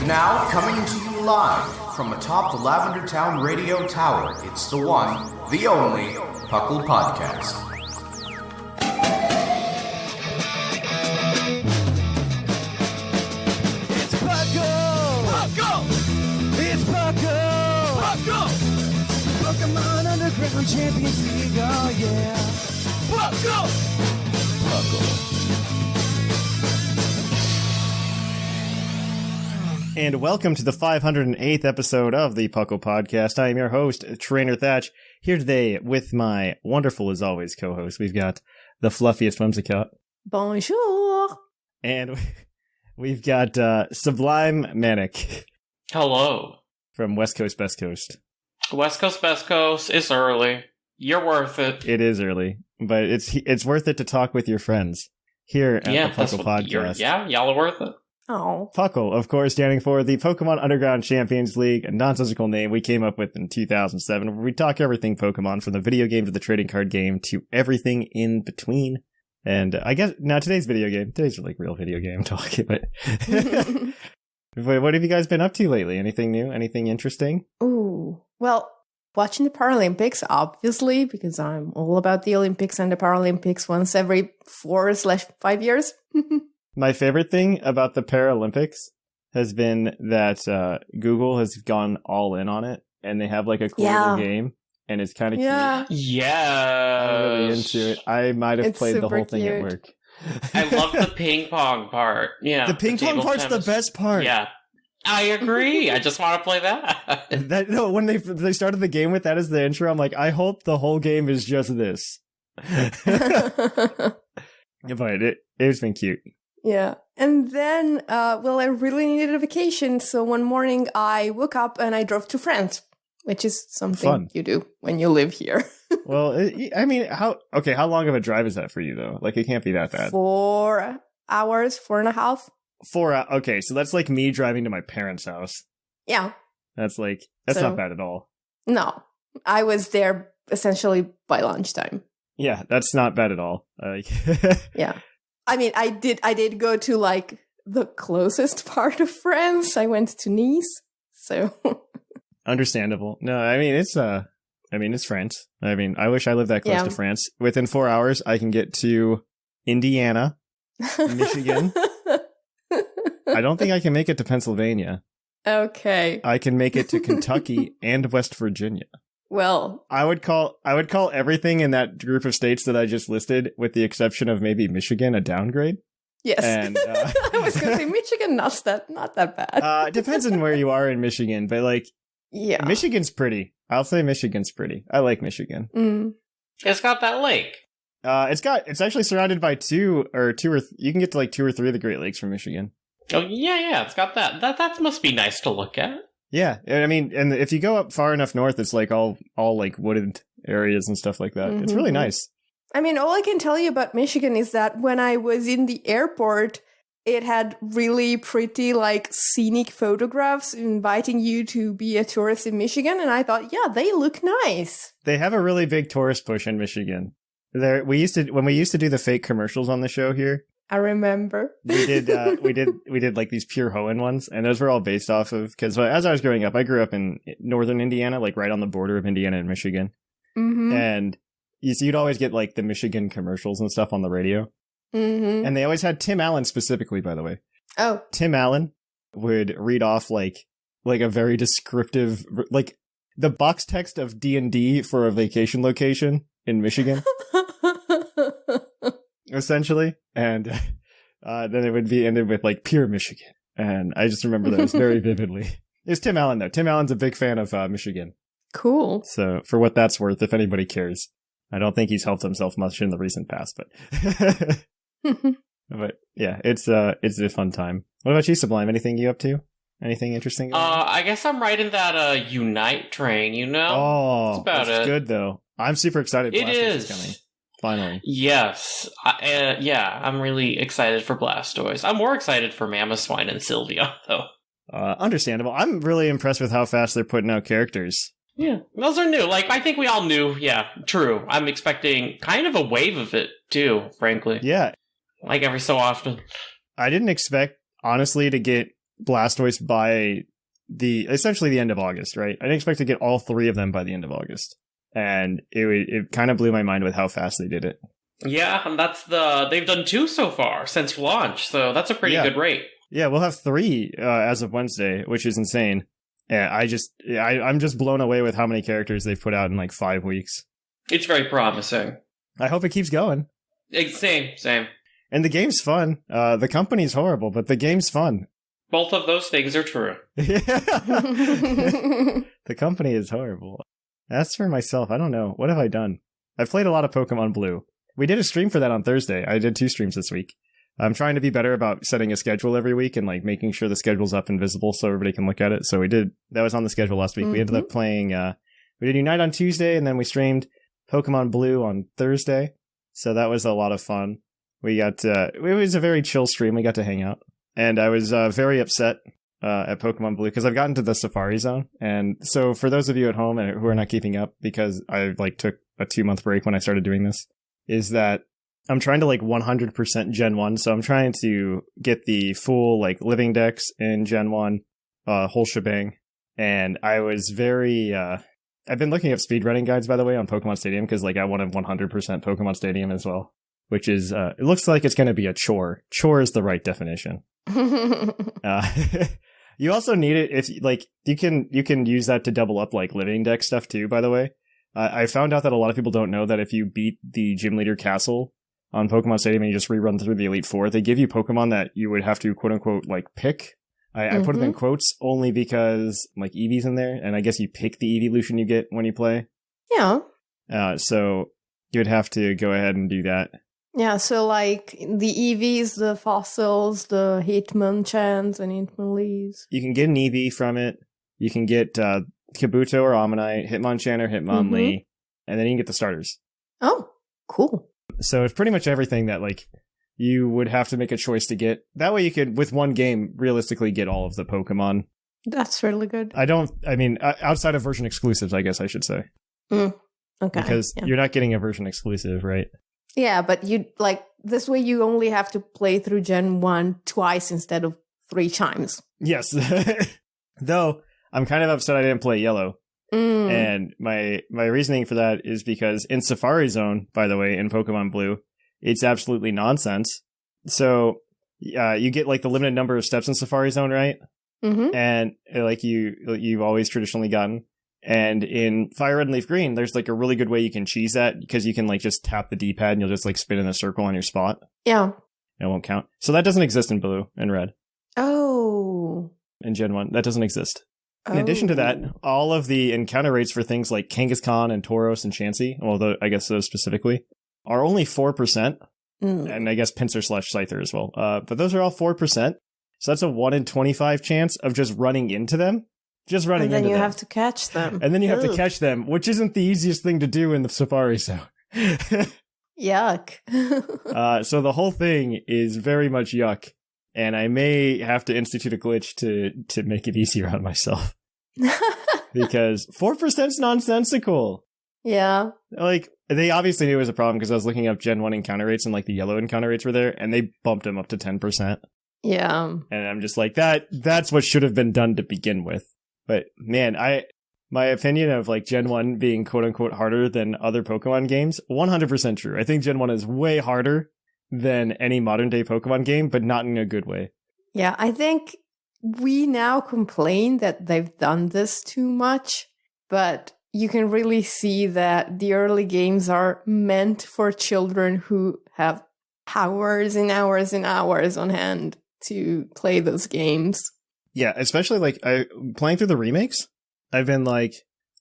Now, coming to you live from atop the Lavender Town Radio Tower, it's the one, the only, PUCL Podcast. It's PUCL! PUCL! It's PUCL! PUCL! Pokémon Underground Champions League, oh yeah! PUCL! PUCL. And welcome to the 508th episode of the PUCL Podcast. I am your host, Trainer Thatch, here today with my wonderful, as always, co-host. We've got the fluffiest Whimsicott. Bonjour! And we've got Sublime Manic. Hello. From West Coast, Best Coast. West Coast, Best Coast, it's early. You're worth it. It is early, but it's worth it to talk with your friends here at the PUCL Podcast. Yeah, y'all are worth it. Oh. PUCL, of course, standing for the Pokemon Underground Champions League, a nonsensical name we came up with in 2007, where we talk everything Pokemon, from the video game to the trading card game to everything in between. And I guess now today's like real video game talk, but what have you guys been up to lately? Anything new? Anything interesting? Ooh. Well, watching the Paralympics, obviously, because I'm all about the Olympics and the Paralympics once every 4/5 years. My favorite thing about the Paralympics has been that Google has gone all in on it, and they have like a cool little game, and it's kind of cute. Yeah. I'm really into it. I might have played the whole thing at work. I love the ping pong part. Yeah, the ping pong part's the best part. Yeah, I agree. I just want to play that. No, when they started the game with that as the intro, I'm like, I hope the whole game is just this. But it's been cute. Yeah. And then, I really needed a vacation. So one morning I woke up and I drove to France, which is something you do when you live here. Well, I mean, how long of a drive is that for you, though? Like, it can't be that bad. 4 hours, 4.5. 4 hours. Okay, so that's like me driving to my parents' house. Yeah. That's not bad at all. No. I was there essentially by lunchtime. Yeah, that's not bad at all. Yeah. I mean, I did go to like the closest part of France. I went to Nice, so understandable. No, I mean it's France. I mean, I wish I lived that close to France. Within 4 hours, I can get to Indiana, Michigan. I don't think I can make it to Pennsylvania. Okay. I can make it to Kentucky and West Virginia. Well, I would call everything in that group of states that I just listed, with the exception of maybe Michigan, a downgrade. Yes. And, I was going to say Michigan, not that bad. It depends on where you are in Michigan, but yeah, Michigan's pretty. I'll say Michigan's pretty. I like Michigan. Mm. It's got that lake. It's actually surrounded by you can get to like 2 or 3 of the Great Lakes from Michigan. Oh yeah, it's got that. That must be nice to look at. Yeah, I mean, and if you go up far enough north, it's like all like wooded areas and stuff like that. Mm-hmm. It's really nice. I mean, all I can tell you about Michigan is that when I was in the airport, it had really pretty, like, scenic photographs inviting you to be a tourist in Michigan, and I thought, yeah, they look nice. They have a really big tourist push in Michigan. When we used to do the fake commercials on the show here. I remember. we did like these pure Hoenn ones, and those were all based off of, because as I was growing up, I grew up in northern Indiana, like right on the border of Indiana and Michigan. Mm-hmm. And you'd always get like the Michigan commercials and stuff on the radio. Mm-hmm. And they always had Tim Allen specifically, by the way. Oh. Tim Allen would read off like a very descriptive, like the box text of D&D for a vacation location in Michigan. Essentially, and then it would be ended with like pure Michigan, and I just remember those very vividly. It's Tim Allen though. Tim Allen's a big fan of Michigan. Cool. So for what that's worth, if anybody cares, I don't think he's helped himself much in the recent past, but yeah, it's a fun time. What about you, Sublime? Anything you up to? Anything interesting? I guess I'm riding that Unite train. You know, oh, that's good though. I'm super excited. It is coming. Finally. Yes. I'm really excited for Blastoise. I'm more excited for Mamoswine and Sylvia, though. Understandable. I'm really impressed with how fast they're putting out characters. Yeah, those are new. Like, I think we all knew. Yeah, true. I'm expecting kind of a wave of it, too, frankly. Yeah. Like every so often. I didn't expect, honestly, to get Blastoise by essentially the end of August, right? I didn't expect to get all 3 of them by the end of August. And it kind of blew my mind with how fast they did it. Yeah, and they've done 2 so far since launch, so that's a pretty good rate. Yeah, we'll have 3 as of Wednesday, which is insane. Yeah, I'm just blown away with how many characters they've put out in like 5 weeks. It's very promising. I hope it keeps going. Same. And the game's fun. The company's horrible, but the game's fun. Both of those things are true. The company is horrible. As for myself, I don't know. What have I done? I've played a lot of Pokemon Blue. We did a stream for that on Thursday. I did 2 streams this week. I'm trying to be better about setting a schedule every week and like making sure the schedule's up and visible so everybody can look at it. So we did. That was on the schedule last week. We ended up playing. We did Unite on Tuesday, and then we streamed Pokemon Blue on Thursday. So that was a lot of fun. We got. It was a very chill stream. We got to hang out, and I was very upset at Pokemon Blue because I've gotten to the Safari Zone, and so for those of you at home who are not keeping up, because I like took a 2-month break when I started doing this, is that I'm trying to like 100% Gen 1, so I'm trying to get the full like living dex in Gen 1, whole shebang, and I was very, I've been looking up speedrunning guides, by the way, on Pokemon Stadium, because like I wanted 100% Pokemon Stadium as well, which is, it looks like it's going to be a chore. Chore is the right definition. You also need it if like, you can use that to double up like living dex stuff too, by the way. I found out that a lot of people don't know that if you beat the Gym Leader Castle on Pokemon Stadium and you just rerun through the Elite Four, they give you Pokemon that you would have to quote-unquote like pick. I put it in quotes only because like Eevee's in there, and I guess you pick the evolution you get when you play. Yeah. So you would have to go ahead and do that. Yeah, so like the Eevees, the fossils, the Hitmonchans and Hitmonlees. You can get an Eevee from it. You can get Kabuto or Ammonite, Hitmonchan or Hitmonlee, and then you can get the starters. Oh, cool. So it's pretty much everything that like you would have to make a choice to get. That way you could, with one game, realistically get all of the Pokemon. That's really good. Outside of version exclusives, I guess I should say. Okay. Because you're not getting a version exclusive, right? Yeah, but you like this way you only have to play through Gen 1 twice instead of 3 times. Yes. Though I'm kind of upset I didn't play Yellow. And my reasoning for that is because in Safari Zone, by the way, in Pokemon Blue, it's absolutely nonsense. So you get like the limited number of steps in Safari Zone, right? And like you've always traditionally gotten. And in Fire Red and Leaf Green, there's like a really good way you can cheese that, because you can like just tap the D-pad and you'll just like spin in a circle on your spot. Yeah. It won't count. So that doesn't exist in Blue and Red. Oh. In Gen 1, that doesn't exist. In addition to that, all of the encounter rates for things like Kangaskhan and Tauros and Chansey, although I guess those specifically, are only 4%. And I guess Pinsir/Scyther as well. But those are all 4%. So that's a 1 in 25 chance of just running into them. Just running into them. And then you have to catch them. And then you have to catch them, which isn't the easiest thing to do in the Safari Zone. Yuck. So the whole thing is very much yuck. And I may have to institute a glitch to make it easier on myself. Because 4% is nonsensical. Yeah. Like, they obviously knew it was a problem because I was looking up Gen 1 encounter rates and like the yellow encounter rates were there, and they bumped them up to 10%. Yeah. And I'm just like, that's what should have been done to begin with. But man, my opinion of like Gen 1 being quote unquote harder than other Pokemon games, 100% true. I think Gen 1 is way harder than any modern day Pokemon game, but not in a good way. Yeah, I think we now complain that they've done this too much, but you can really see that the early games are meant for children who have hours and hours and hours on hand to play those games. Yeah, especially like playing through the remakes, I've been like,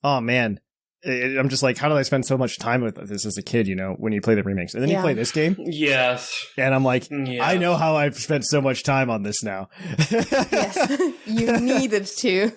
oh man, I'm just like, how did I spend so much time with this as a kid, you know, when you play the remakes? And then you play this game. Yes. And I'm like, I know how I've spent so much time on this now. Yes, you needed to.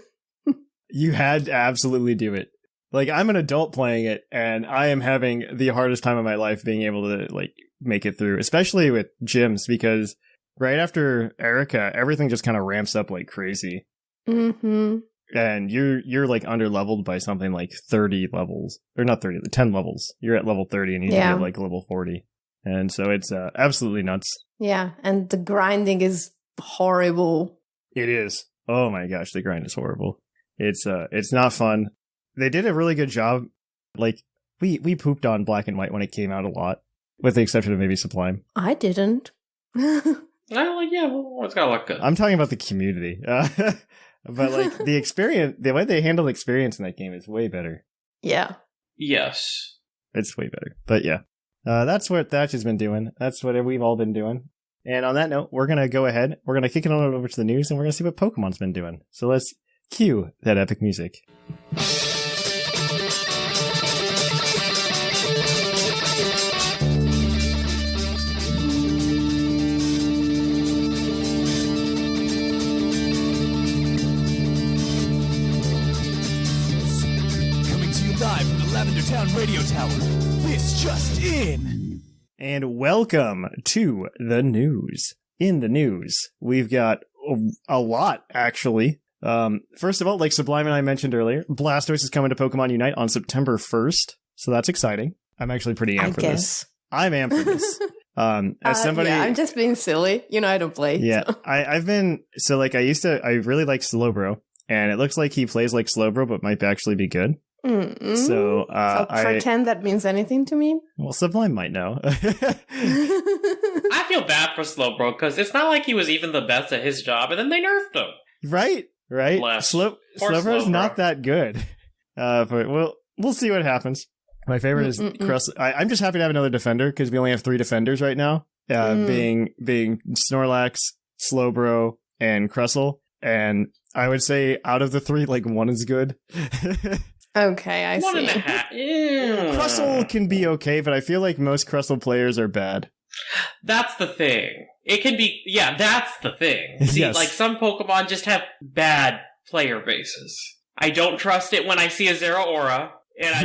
You had to absolutely do it. Like, I'm an adult playing it, and I am having the hardest time of my life being able to, like, make it through, especially with gyms, because right after Erica, everything just kind of ramps up like crazy. Mm-hmm. And you're like under-leveled by something like 30 levels. Or not 30, 10 levels. You're at level 30 and you need to get like level 40. And so it's absolutely nuts. Yeah, and the grinding is horrible. It is. Oh my gosh, the grind is horrible. It's not fun. They did a really good job. Like, we pooped on Black and White when it came out a lot, with the exception of maybe Sublime. I didn't. It's gotta look good. I'm talking about the community. But like the experience, the way they handle experience in that game is way better. Yeah. Yes. It's way better. But yeah, that's what Thatch has been doing. That's what we've all been doing. And on that note, we're going to go ahead. We're going to kick it on over to the news, and we're going to see what Pokemon's been doing. So let's cue that epic music. Coming to you live from the Lavender Town Radio Tower. This just in. And welcome to the news. In the news, we've got a lot, actually. First of all, like Sublime and I mentioned earlier, Blastoise is coming to Pokemon Unite on September 1st, so that's exciting. I'm actually pretty amped for this. I'm amped for this. As somebody, yeah, I'm just being silly. You know, I don't play. Yeah, so. I've been, so like I really like Slowbro, and it looks like he plays like Slowbro, but might actually be good. Mm-mm. So pretend that means anything to me. Well, Sublime might know. I feel bad for Slowbro because it's not like he was even the best at his job, and then they nerfed him. Right. Slowbro's not that good. But we'll see what happens. My favorite is Crust. I'm just happy to have another defender because we only have 3 defenders right now. Being Snorlax, Slowbro, and Crustle. And I would say out of the 3, like 1 is good. Okay, I see. 1.5. Yeah. Crustle can be okay, but I feel like most Crustle players are bad. That's the thing. It can be, that's the thing. See, Yes. like some Pokemon just have bad player bases. I don't trust it when I see a Zeraora, and I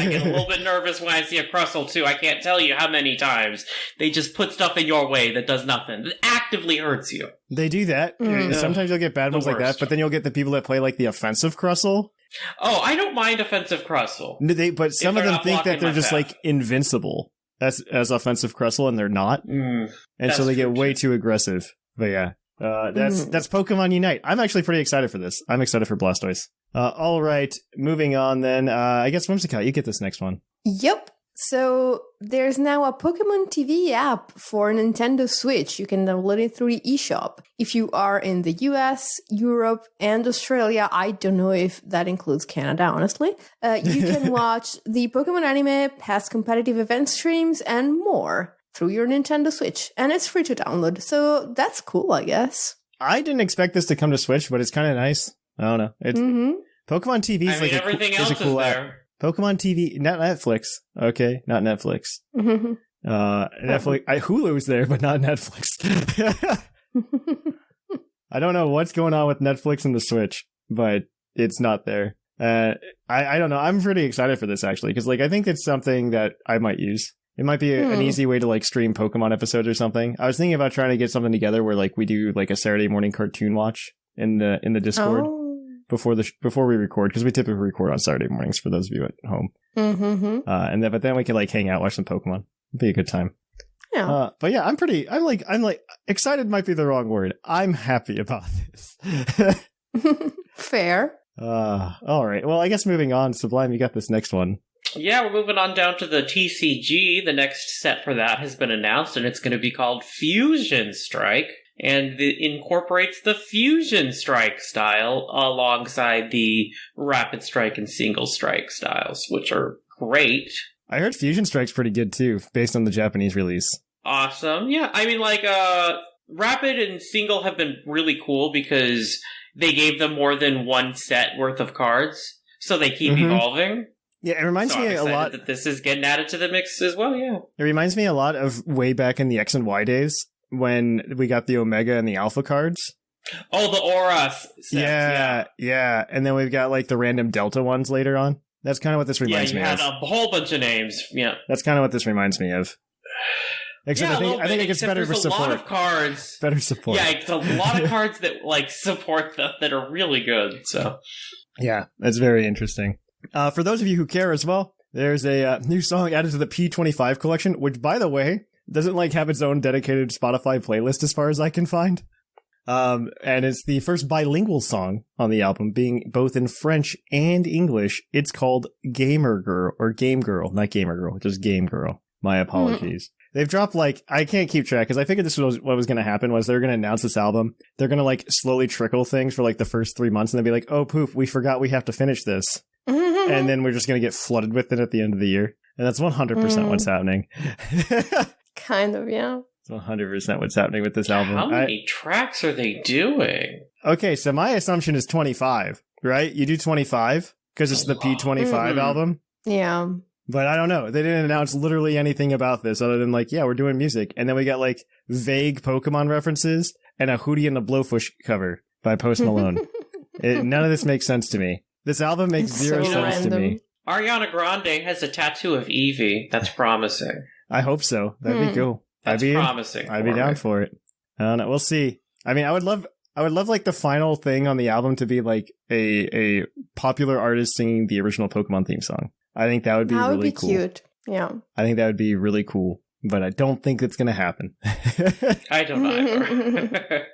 get a little bit nervous when I see a Crustle too. I can't tell you how many times they just put stuff in your way that does nothing, that actively hurts you. They do that. Sometimes you'll get bad ones like that, but then you'll get the people that play like the offensive Crustle. Oh, I don't mind offensive Crustle. But some of them think that they're just like invincible as offensive Crustle, and they're not. And so they get way too aggressive. But yeah, that's Pokemon Unite. I'm actually pretty excited for this. I'm excited for Blastoise. All right, moving on then. I guess Whimsicott, you get this next one. Yep. So there's now a Pokemon TV app for Nintendo Switch. You can download it through the eShop. If you are in the US, Europe, and Australia, I don't know if that includes Canada, honestly, you can watch the Pokemon anime, past competitive event streams, and more through your Nintendo Switch. And it's free to download, so that's cool, I guess. I didn't expect this to come to Switch, but it's kind of nice. I don't know. It's Pokemon TV is like everything else is a cool is app. there. Pokemon TV, not Netflix. Okay, not Netflix. Netflix. Hulu's there, but not Netflix. I don't know what's going on with Netflix and the Switch, but it's not there. I don't know. I'm pretty excited for this actually, because like I think it's something that I might use. It might be an easy way to like stream Pokemon episodes or something. I was thinking about trying to get something together where like we do like a Saturday morning cartoon watch in the Discord. Oh. Before we record, because we typically record on Saturday mornings for those of you at home. But then we can like hang out, watch some Pokemon. It'd be a good time. Yeah. But yeah, I'm like excited might be the wrong word. I'm happy about this. Fair. All right. Well, I guess moving on, Sublime, you got this next one. Yeah, we're moving on down to the TCG. The next set for that has been announced, and it's going to be called Fusion Strike. And it incorporates the Fusion Strike style alongside the Rapid Strike and Single Strike styles, which are great. I heard Fusion Strike's pretty good too, based on the Japanese release. Awesome. Yeah, I mean, like, Rapid and Single have been really cool because they gave them more than one set worth of cards, so they keep evolving. Yeah, it reminds me a lot that this is getting added to the mix as well, yeah. It reminds me a lot of way back in the X and Y days, when we got the Omega and the Alpha cards. Oh, the Aura sets, yeah. And then we've got like the random Delta ones later on. That's kind of what this reminds me of. Yeah, you had a whole bunch of names, yeah. That's kind of what this reminds me of. Except I think it gets better for support. There's a lot of cards. Better support. Yeah, it's a lot of cards that like support them that are really good, so. Yeah, that's very interesting. For those of you who care as well, there's a new song added to the P25 collection, which, by the way, doesn't like have its own dedicated Spotify playlist as far as I can find. And it's the first bilingual song on the album, being both in French and English. It's called Gamer Girl, or Game Girl, not Gamer Girl, just Game Girl. My apologies. They've dropped, like, I can't keep track, because I figured this was what was going to happen, was they're going to announce this album. They're going to, like, slowly trickle things for, like, the first 3 months, and they'll be like, oh, poof, we forgot we have to finish this. And then we're just going to get flooded with it at the end of the year. And that's 100% what's happening. Kind of, yeah. It's 100% what's happening with this album. How many tracks are they doing? Okay, so my assumption is 25, right? You do 25, because it's the P25 album. Yeah. But I don't know. They didn't announce literally anything about this other than, like, yeah, we're doing music. And then we got, like, vague Pokemon references and a Hootie and the Blowfish cover by Post Malone. None of this makes sense to me. This album makes zero sense to me. Ariana Grande has a tattoo of Eevee. That's promising. I hope so. That'd be cool. That's promising. I'd be down for it. I don't know. We'll see. I mean, I would love like the final thing on the album to be like a popular artist singing the original Pokemon theme song. I think that would be really cool. Cute. Yeah. I think that would be really cool, but I don't think it's going to happen. I don't either.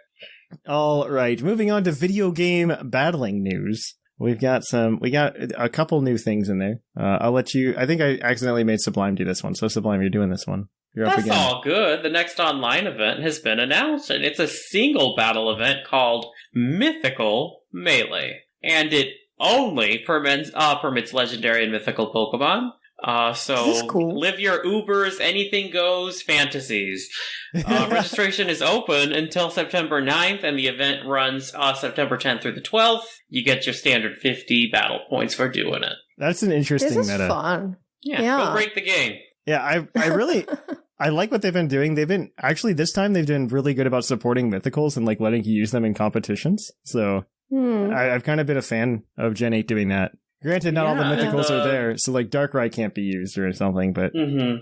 All right, moving on to video game battling news. We got a couple new things in there. I'll let you. I think I accidentally made Sublime do this one, so Sublime, you're doing this one. You're up That's again. all good. The next online event has been announced, and it's a single battle event called Mythical Melee, and it only permits legendary and mythical Pokemon. So cool. Live your Ubers, anything goes fantasies. Registration is open until September 9th, and the event runs September 10th through the 12th. You get your standard 50 battle points for doing it. That's an interesting This is meta. fun. Yeah, go break the game. Yeah, I really I like what they've been doing. They've been actually this time they've been really good about supporting mythicals and like letting you use them in competitions. So I've kind of been a fan of Gen 8 doing that. Granted, not all the mythicals are there, so like Darkrai can't be used or something, but... And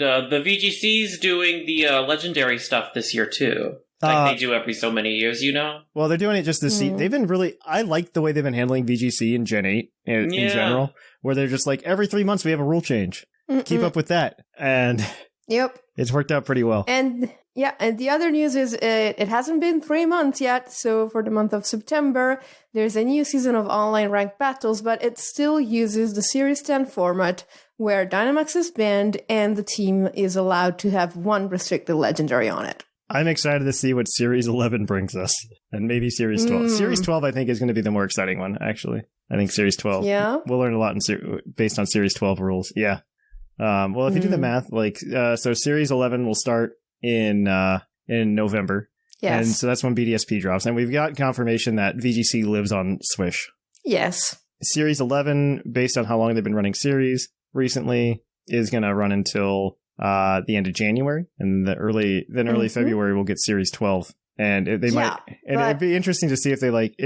the VGC's doing the legendary stuff this year, too. Like they do every so many years, you know? Well, they're doing it just to see... They've been really... I like the way they've been handling VGC in Gen 8 in general, where they're just like, every 3 months we have a rule change. Keep up with that. And... Yep. It's worked out pretty well. And the other news is it hasn't been 3 months yet, so for the month of September, there's a new season of online ranked battles, but it still uses the Series 10 format, where Dynamax is banned and the team is allowed to have one restricted legendary on it. I'm excited to see what Series 11 brings us, and maybe Series 12. Series 12, I think, is going to be the more exciting one, actually. I think Series 12. Yeah? We'll learn a lot based on Series 12 rules. Yeah. Well, if you do the math, like, so Series 11 will start in November. Yes. And so that's when BDSP drops. And we've got confirmation that VGC lives on Swish. Yes. Series 11, based on how long they've been running Series recently, is going to run until the end of January. And early February, we'll get Series 12. And it'd be interesting to see if they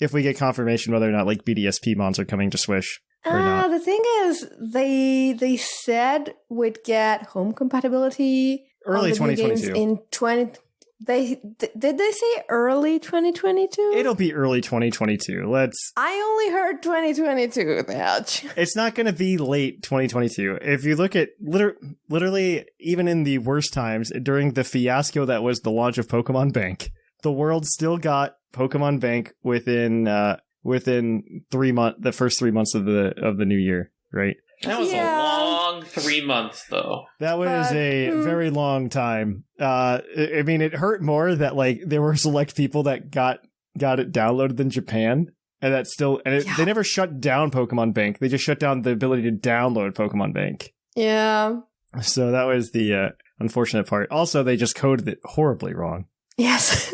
if we get confirmation whether or not like BDSP mons are coming to Swish. The thing is, they said we'd get home compatibility early 2022 in 20. Did they say early 2022? It'll be early 2022. I only heard 2022. Thatch. It's not going to be late 2022. If you look at literally even in the worst times during the fiasco that was the launch of Pokemon Bank, the world still got Pokemon Bank within 3 months, the first 3 months of the new year, right? That was a long 3 months, though. That was a very long time. I mean, it hurt more that like there were select people that got it downloaded in Japan, and they never shut down Pokemon Bank. They just shut down the ability to download Pokemon Bank. Yeah. So that was the unfortunate part. Also, they just coded it horribly wrong. Yes.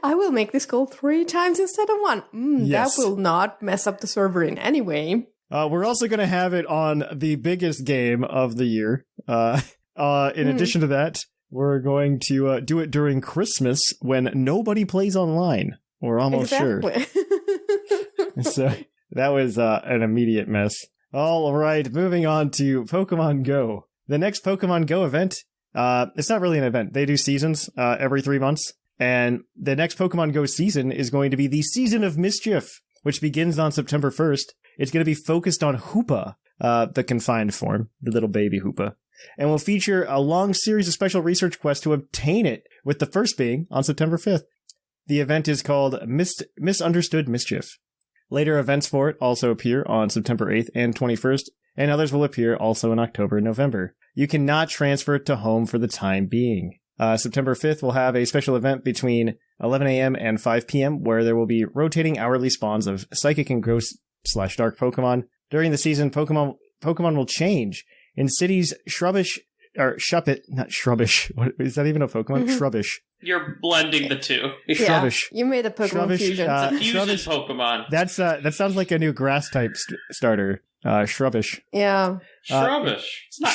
I will make this call 3 times instead of 1. Yes. That will not mess up the server in any way. We're also going to have it on the biggest game of the year. In addition to that, we're going to do it during Christmas when nobody plays online. We're almost sure. So that was an immediate mess. All right, moving on to Pokemon Go. The next Pokemon Go event, it's not really an event. They do seasons every 3 months. And the next Pokemon Go season is going to be the Season of Mischief, which begins on September 1st. It's going to be focused on Hoopa, the confined form, the little baby Hoopa. and will feature a long series of special research quests to obtain it, with the first being on September 5th. The event is called Misunderstood Mischief. Later events for it also appear on September 8th and 21st, and others will appear also in October and November. You cannot transfer it to home for the time being. September 5th will have a special event between 11 a.m. and 5 p.m. where there will be rotating hourly spawns of Psychic and Ghost/Dark Pokemon. During the season, Pokemon will change. In cities, Shuppet, not Shrubbish. What, is that even a Pokemon? Mm-hmm. Shrubbish. You're blending the two. Shrubbish. You made a Pokemon Shrubbish, fusion. It's a fusion Shrubbish. Pokemon. That sounds like a new grass type starter. Shrubbish. Yeah. Shrubbish. It's not.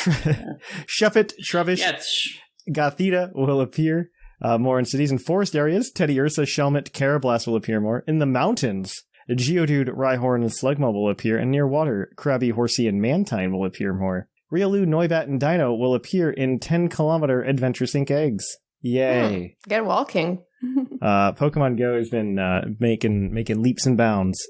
Shuppet, Shrubbish. Yeah, it's Gothita will appear more in cities and forest areas. Teddy Ursa, Shelmet, Carablast will appear more. In the mountains, Geodude, Rhyhorn, and Slugma will appear, and near water, Krabby, Horsey, and Mantine will appear more. Riolu, Noibat, and Dino will appear in 10-kilometer Adventure Sync eggs. Yay. Get walking. Pokemon Go has been making leaps and bounds.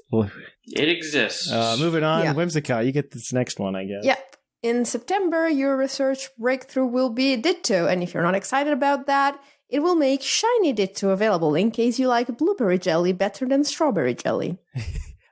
It exists. Moving on, Yeah. Whimsicott, you get this next one, I guess. Yep. In September, your research breakthrough will be Ditto, and if you're not excited about that, it will make Shiny Ditto available in case you like blueberry jelly better than strawberry jelly.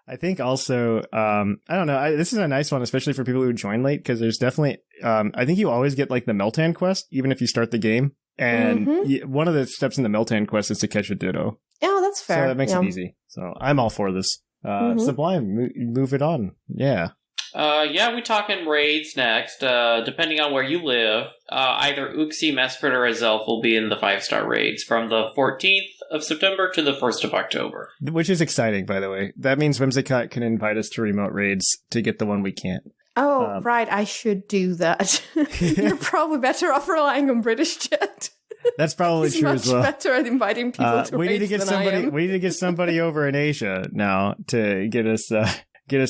I think also, I don't know, this is a nice one, especially for people who join late, because there's definitely, I think you always get like the Meltan quest, even if you start the game. And one of the steps in the Meltan quest is to catch a Ditto. Oh, that's fair. So that makes it easy. So I'm all for this. Sublime, move it on. Yeah. We talking raids next. Depending on where you live, either Uxie, Mesprit, or Azelf will be in the 5-star raids from the 14th of September to the 1st of October. Which is exciting, by the way. That means Whimsicott can invite us to remote raids to get the one we can't. Oh, right. I should do that. You're probably better off relying on British Jet. That's probably true as well. Much better at inviting people to we raids need to get than somebody. I am. We need to get somebody over in Asia now to get us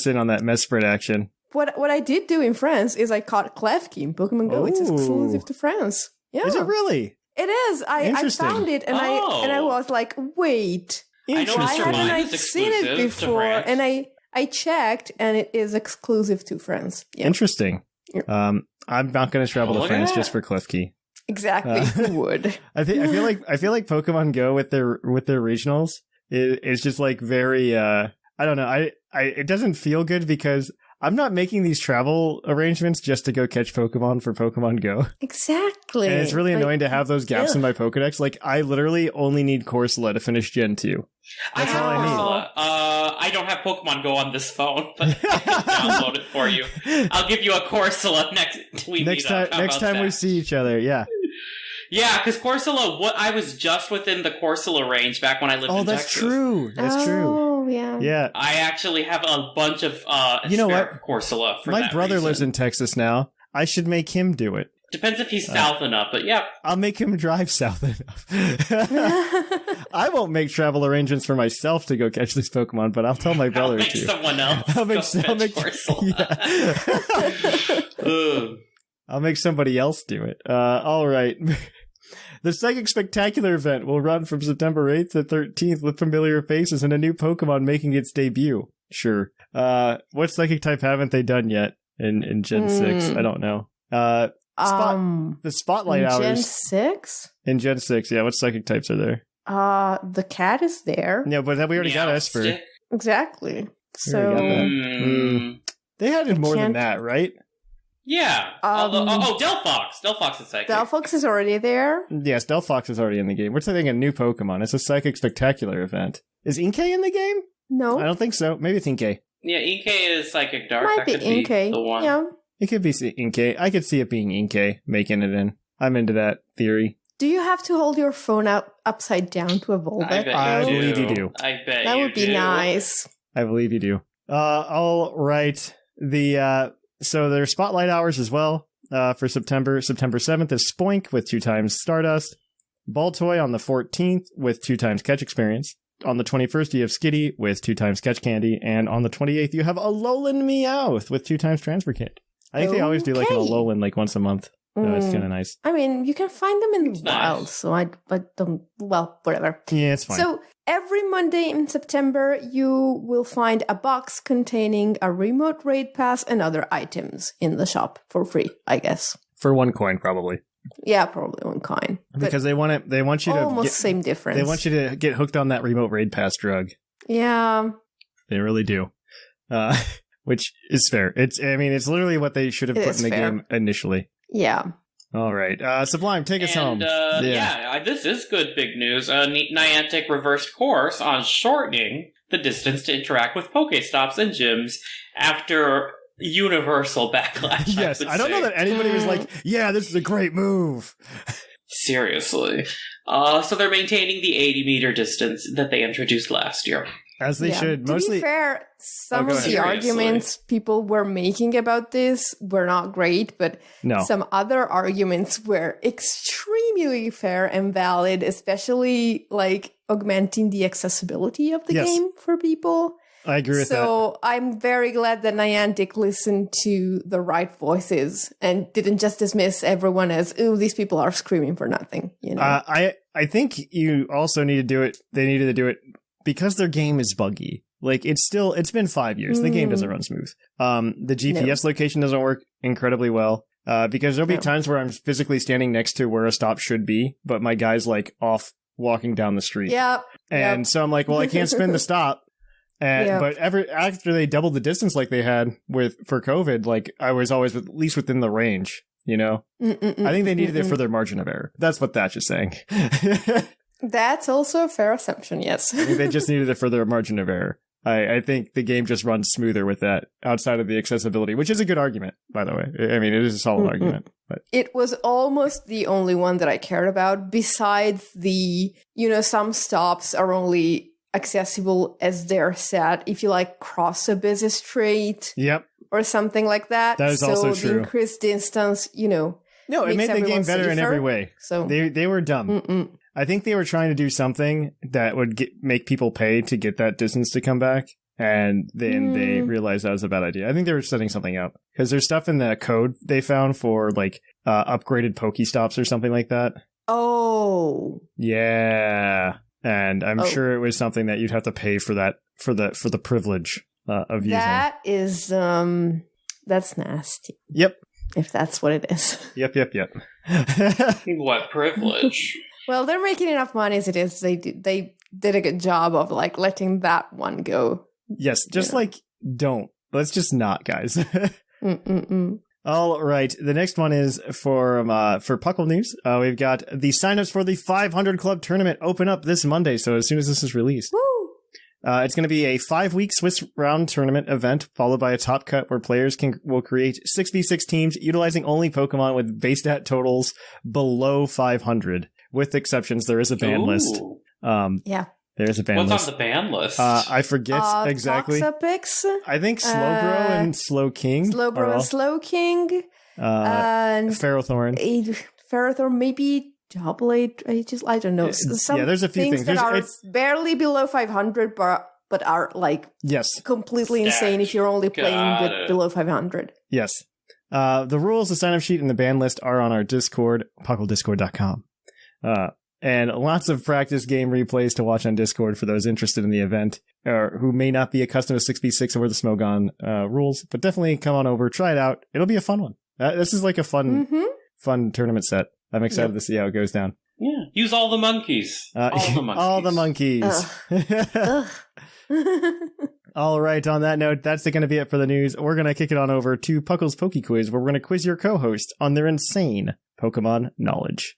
in on that Mesprit action. What I did do in France is I caught Klefki in Pokemon Go. It's exclusive to France. Yeah. Is it really? It is. I found it and I was like, wait. I know Why Mr. haven't Mime I is seen it exclusive to before? France. And I checked and it is exclusive to France. Yeah. Interesting. Yeah. I'm not going to travel to Look at France that. just for Klefki. Exactly. Who would? I feel like Pokemon Go with their regionals is just like very I don't know. It doesn't feel good because I'm not making these travel arrangements just to go catch Pokemon for Pokemon Go. Exactly. And it's really annoying to have those gaps in my Pokedex. Like, I literally only need Corsola to finish Gen 2. That's all I need. Corsola. I don't have Pokemon Go on this phone, but I can download it for you. I'll give you a Corsola next time we see each other, yeah. Yeah, because Corsola, I was just within the Corsola range back when I lived in Texas. True. That's true. Oh, yeah. Yeah. I actually have a bunch of you know what? Corsola for My that brother reason. lives in Texas now. I should make him do it. Depends if he's south enough, but yeah. I'll make him drive south enough. I won't make travel arrangements for myself to go catch these Pokemon, but I'll tell my brother I'll make to. someone else I'll make Corsola. I'll make somebody else do it. All right. The Psychic Spectacular event will run from September 8th to 13th with familiar faces and a new Pokemon making its debut. Sure. What Psychic type haven't they done yet in Gen 6? I don't know. The Spotlight Hours. Gen 6? In Gen 6, yeah. What Psychic types are there? The cat is there. Yeah, but we already got Esper. Exactly. So they had more than that, right? Yeah. Delphox. Delphox is psychic. Delphox is already there. Yes, Delphox is already in the game. We're taking a new Pokemon. It's a Psychic Spectacular event. Is Inkay in the game? No. I don't think so. Maybe it's Inkay. Yeah, Inkay is Psychic Dark. Might that be could Inkay. be the one. Yeah. It could be Inkay. I could see it being Inkay, making it in. I'm into that theory. Do you have to hold your phone out upside down to evolve it? I believe you do. I bet that you would be do. nice. I believe you do. All right. So there's Spotlight Hours as well. For September 7th is Spoink with 2 times Stardust. Baltoy on the 14th with 2 times Catch Experience. On the 21st, you have Skitty with 2 times Catch Candy. And on the 28th, you have Alolan Meowth with 2 times Transfer Kit. I think they always do like an Alolan like once a month. So it's kind of nice. I mean, you can find them in the wild, nice. so I don't, well, whatever. Yeah, it's fine. So every Monday in September, you will find a box containing a remote raid pass and other items in the shop for free, I guess. For 1 coin, probably. Yeah, probably 1 coin. Because they want you to almost same difference. They want you to get hooked on that remote raid pass drug. Yeah. They really do. Which is fair. It's literally what they should have put in the game initially. Yeah. All right. Sublime, take us home. This is good big news. Niantic reversed course on shortening the distance to interact with Pokestops and gyms after universal backlash. Yes, I don't know that anybody was like, yeah, this is a great move. Seriously. So they're maintaining the 80-meter distance that they introduced last year. As they should. To be fair, some of the arguments people were making about this were not great, but some other arguments were extremely fair and valid, especially like augmenting the accessibility of the game for people. I agree with that. So I'm very glad that Niantic listened to the right voices and didn't just dismiss everyone as, "Ooh, these people are screaming for nothing." You know, I think you also need to do it. They needed to do it because their game is buggy. Like it's been 5 years. The game doesn't run smooth. The GPS location doesn't work incredibly well. Because there'll be times where I'm physically standing next to where a stop should be, but my guy's like off walking down the street. Yep. And so I'm like, well, I can't spin the stop. But after they doubled the distance like they had for COVID, like I was always at least within the range, you know? I think they needed it for their margin of error. That's what Thatch is saying. That's also a fair assumption, yes. I think they just needed it for their margin of error. I think the game just runs smoother with that outside of the accessibility, which is a good argument, by the way. I mean, it is a solid argument. But it was almost the only one that I cared about, besides the, some stops are only accessible as they're set if you like cross a busy street. Yep. Or something like that. That is also true. The increased distance, No, it made the game better in every way. So they were dumb. I think they were trying to do something that would make people pay to get that distance to come back. And then they realized that was a bad idea. I think they were setting something up. Because there's stuff in the code they found for like upgraded Pokestops or something like that. Oh. Yeah. And I'm sure it was something that you'd have to pay for that, for the privilege of using. That is, that's nasty. Yep. If that's what it is. Yep. What privilege? Well, they're making enough money as it is. They did a good job of like letting that one go. Yes, just don't. Let's just not, guys. All right. The next one is for PUCL news. We've got the signups for the 500 Club tournament open up this Monday. So as soon as this is released, it's going to be a 5-week Swiss round tournament event followed by a top cut where players will create 6v6 teams utilizing only Pokemon with base stat totals below 500. With exceptions, there is a ban list. There is a ban list. What's on the ban list? I forget exactly. Toxapex, I think Slowbro and Slowking. Slowbro and Slowking. And Ferrothorn, maybe Double Eight. I don't know. There's a few things that are barely below 500, but are like completely insane if you're only playing with below 500. Yes. The rules, the sign-up sheet, and the ban list are on our Discord, pucldiscord.com. And lots of practice game replays to watch on Discord for those interested in the event, or who may not be accustomed to 6v6 or the Smogon rules, but definitely come on over, try it out. It'll be a fun one. This is like a fun tournament set. I'm excited to see how it goes down. Yeah, use all the monkeys. All the monkeys. All right, on that note, that's going to be it for the news. We're going to kick it on over to PUCL's Poke Quiz, where we're going to quiz your co-host on their insane Pokemon knowledge.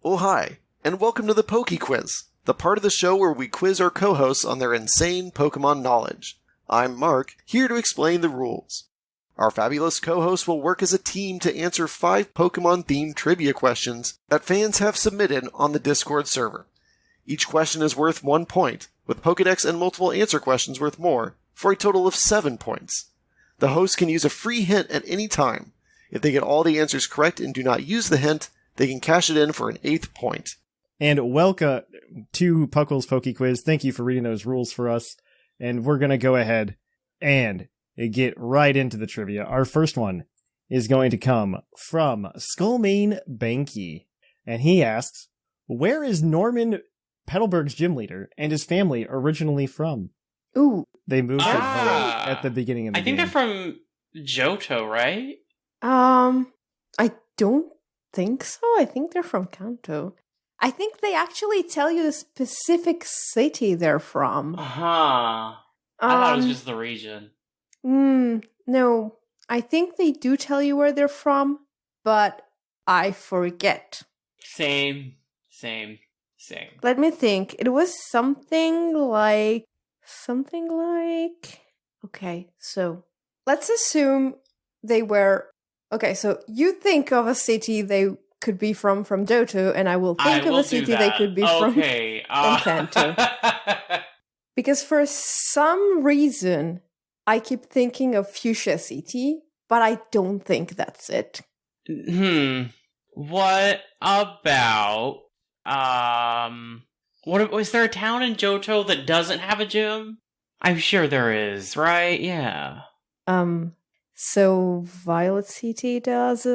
Oh, hi, and welcome to the Poke Quiz, the part of the show where we quiz our co-hosts on their insane Pokemon knowledge. I'm Mark, here to explain the rules. Our fabulous co-hosts will work as a team to answer 5 Pokemon-themed trivia questions that fans have submitted on the Discord server. Each question is worth 1 point, with Pokedex and multiple answer questions worth more, for a total of 7 points. The host can use a free hint at any time. If they get all the answers correct and do not use the hint, they can cash it in for an 8th point. And welcome to PUCL's Poke Quiz. Thank you for reading those rules for us. And we're going to go ahead and get right into the trivia. Our first one is going to come from Skullmane Banky. And he asks, where is Norman Petalburg's gym leader and his family originally from? Ooh. They moved at the beginning of the game. I think they're from Johto, right? I don't think so. I think they're from Kanto. I think they actually tell you the specific city they're from. I thought it was just the region. No. I think they do tell you where they're from, but I forget. Same. Let me think. It was something like... Okay, so let's assume they were... Okay, so you think of a city they could be from Johto, and I will think of a city they could be from Kanto. Because for some reason, I keep thinking of Fuchsia City, but I don't think that's it. What about... was there a town in Johto that doesn't have a gym? I'm sure there is, right? Yeah. So Violet City does,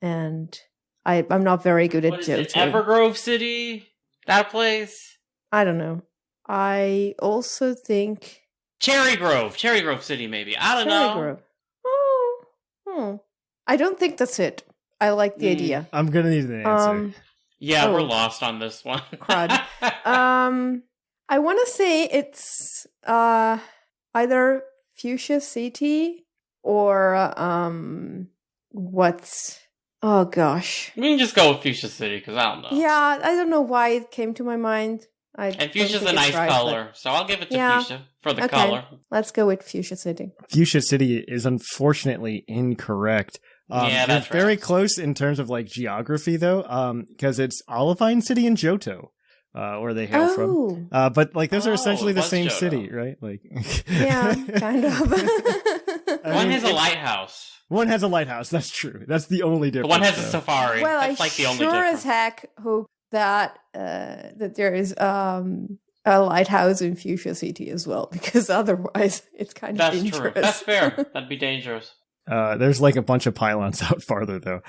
and I'm not very good at Johto. Evergrove City? That place? I don't know. I also think... Cherry Grove City, maybe. I don't know. Cherry Grove. I don't think that's it. I like the idea. I'm gonna need an answer. Yeah, we're lost on this one. Crud. I want to say it's either Fuchsia City or what's... Oh gosh. We can just go with Fuchsia City, because I don't know. Yeah, I don't know why it came to my mind. And Fuchsia's a nice color, so I'll give it to Fuchsia for the color. Let's go with Fuchsia City. Fuchsia City is unfortunately incorrect. Yeah, that's right. Very close in terms of like geography, though, because it's Olivine City and Johto, where they hail from. But like those are essentially the same city, right? Like, yeah, kind of. One has a lighthouse. One has a lighthouse. That's true. That's the only difference. One has a safari. Well, that's like the only sure difference. as heck hope that there is a lighthouse in Fuchsia City as well, because otherwise it's kind of dangerous. True. That's fair. That'd be dangerous. There's like a bunch of pylons out farther, though.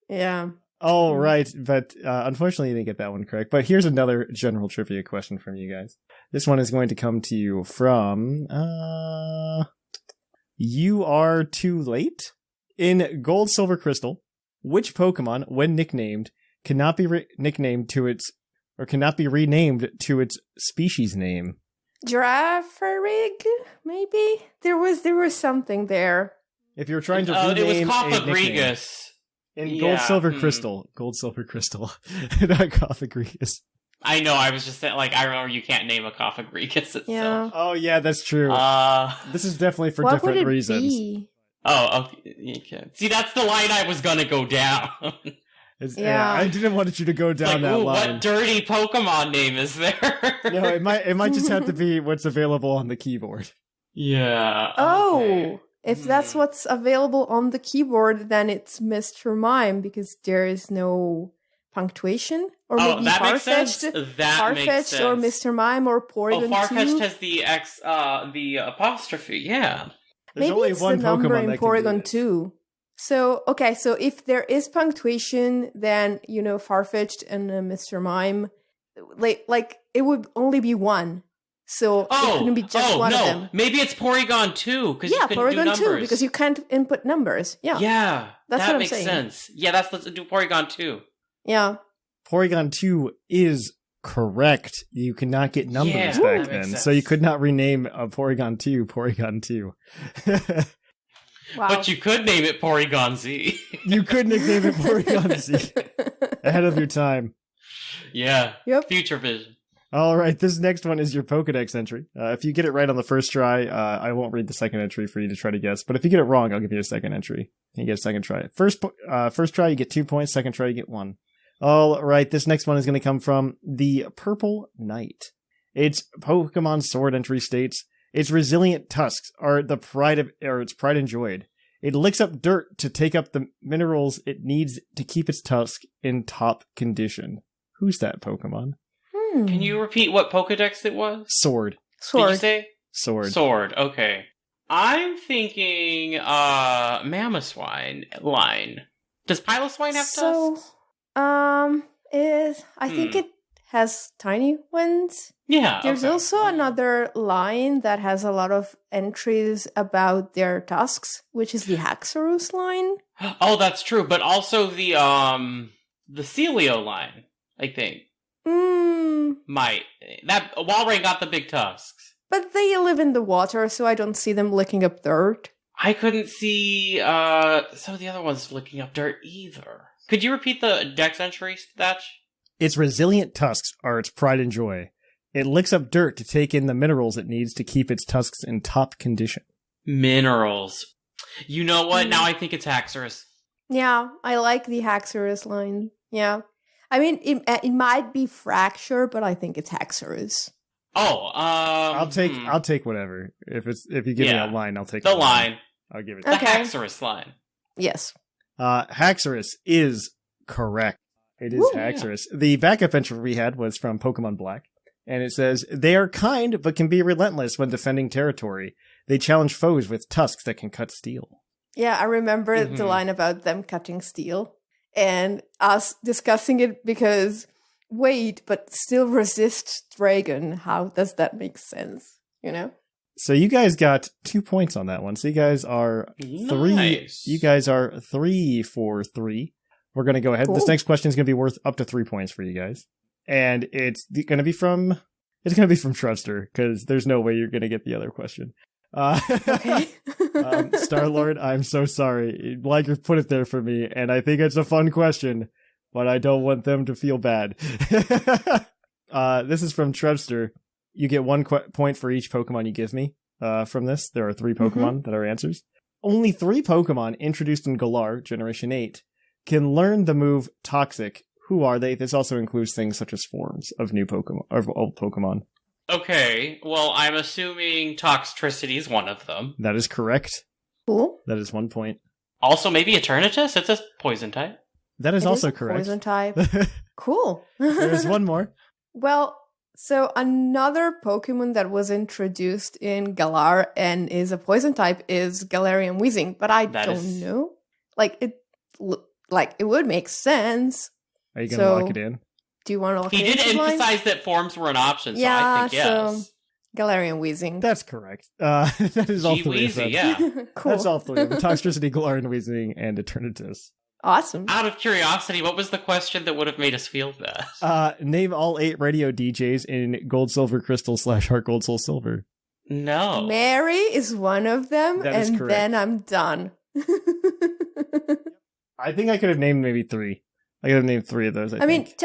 Yeah. Oh, right. But unfortunately, you didn't get that one correct. But here's another general trivia question from you guys. This one is going to come to you from... You Are Too Late? In Gold, Silver, Crystal, which Pokemon, when nicknamed, cannot be nicknamed to its... or cannot be renamed to its species name? Girafarig, maybe? There was something there. If you're trying to rename it was a nickname. Cofagrigus. In Gold, Silver, Crystal. Gold, Silver, Crystal. Not Cofagrigus. I know, I was just saying, like, I remember you can't name a Cofagrigus itself. Yeah. Oh, yeah, that's true. This is definitely for different reasons. Be? Oh, okay. See, that's the line I was gonna go down. Yeah, I didn't want you to go down that line. What dirty Pokemon name is there? No, it might just have to be what's available on the keyboard. Yeah. Oh, if that's what's available on the keyboard, then it's Mr. Mime, because there is no punctuation. Or maybe Farfetch'd. Farfetch'd or Mr. Mime or Porygon 2. Farfetch'd has the apostrophe, yeah. There's maybe only it's one the number Pokemon in that Porygon 2. So, okay, so if there is punctuation, then, Farfetch'd and Mr. Mime, like, it would only be one. So, it couldn't be just one of them. Maybe it's Porygon 2, because you can do Porygon numbers. 2, because you can't input numbers. Yeah. Yeah, that's that what makes I'm saying. sense. Yeah, let's do Porygon 2. Yeah. Porygon 2 is correct. You cannot get numbers back that then. makes sense. So you could not rename a Porygon 2 Porygon 2. Wow. But you could name it Porygon Z. You could nickname it Porygon Z. Ahead of your time. Yeah. Yep. Future vision. All right, this next one is your Pokedex entry. If you get it right on the first try, I won't read the second entry for you to try to guess. But if you get it wrong, I'll give you a second entry. You get a second try. First try, you get 2 points. Second try, you get 1. All right, this next one is going to come from the Purple Knight. Its Pokemon Sword entry states, its resilient tusks are its pride and joy. It licks up dirt to take up the minerals it needs to keep its tusk in top condition. Who's that Pokemon? Can you repeat what Pokedex it was? Sword. Did you say? Sword. Sword, okay. I'm thinking Mamoswine line. Does Piloswine have tusks? I think it has tiny ones. Yeah. There's also another line that has a lot of entries about their tusks, which is the Haxorus line. Oh, that's true. But also the Celio line, I think. Might. That Walrein got the big tusks. But they live in the water, so I don't see them licking up dirt. I couldn't see some of the other ones licking up dirt either. Could you repeat the dex entries, Thatch? Its resilient tusks are its pride and joy. It licks up dirt to take in the minerals it needs to keep its tusks in top condition. Minerals. You know what? Now I think it's Haxorus. Yeah, I like the Haxorus line. Yeah. I mean, it might be Fracture, but I think it's Haxorus. Oh, I'll take whatever. If you give me a line, I'll take the line. I'll give it. The Haxorus line. Yes. Haxorus is correct. It is Haxorus. Yeah. The backup entry we had was from Pokemon Black, and it says, they are kind but can be relentless when defending territory. They challenge foes with tusks that can cut steel. Yeah, I remember the line about them cutting steel, and us discussing it because, wait, but still resist Dragon. How does that make sense? You know? So you guys got 2 points on that one. So you guys are three. You guys are 3 for 3. We're going to go ahead. Cool. This next question is going to be worth up to 3 points for you guys. And it's going to be from Trevster, because there's no way you're going to get the other question. Okay. Star-Lord, I'm so sorry. Liger put it there for me, and I think it's a fun question, but I don't want them to feel bad. This is from Trevster. You get 1 point for each Pokemon you give me from this. There are 3 Pokemon that are answers. Only 3 Pokemon introduced in Galar, Generation 8, can learn the move Toxic. Who are they? This also includes things such as forms of new Pokemon, of old Pokemon. Okay, well, I'm assuming Toxtricity is one of them. That is correct. Cool. That is 1 point. Also, maybe Eternatus? It's a poison type. That is also correct. Poison type. Cool. There's one more. Well, so another Pokemon that was introduced in Galar and is a poison type is Galarian Weezing, but I don't know. It would make sense. Are you going to lock it in? Do you want to lock it in? He did emphasize that forms were an option, so I think yes. So Galarian Weezing. That's correct. That is all 3 of them. Yeah. Cool. That's all 3 of them. Toxtricity, Galarian Weezing, and Eternatus. Awesome. Out of curiosity, what was the question that would have made us feel that? Name all 8 radio DJs in Gold, Silver, Crystal / Heart Gold, Soul Silver. No. Mary is one of them, and then I'm done. I think I could have named maybe 3. I could have named 3 of those, I think. mean,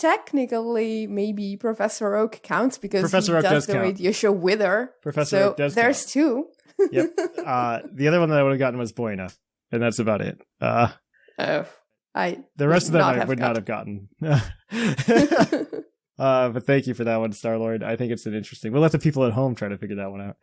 technically, maybe Professor Oak counts because Professor he Oak does the count. radio show with her. Professor Oak does there's count. 2. Yep. The other one that I would have gotten was Boina, and that's about it. The rest of them I would not have gotten. But thank you for that one, Star-Lord. I think it's an interesting... We'll let the people at home try to figure that one out.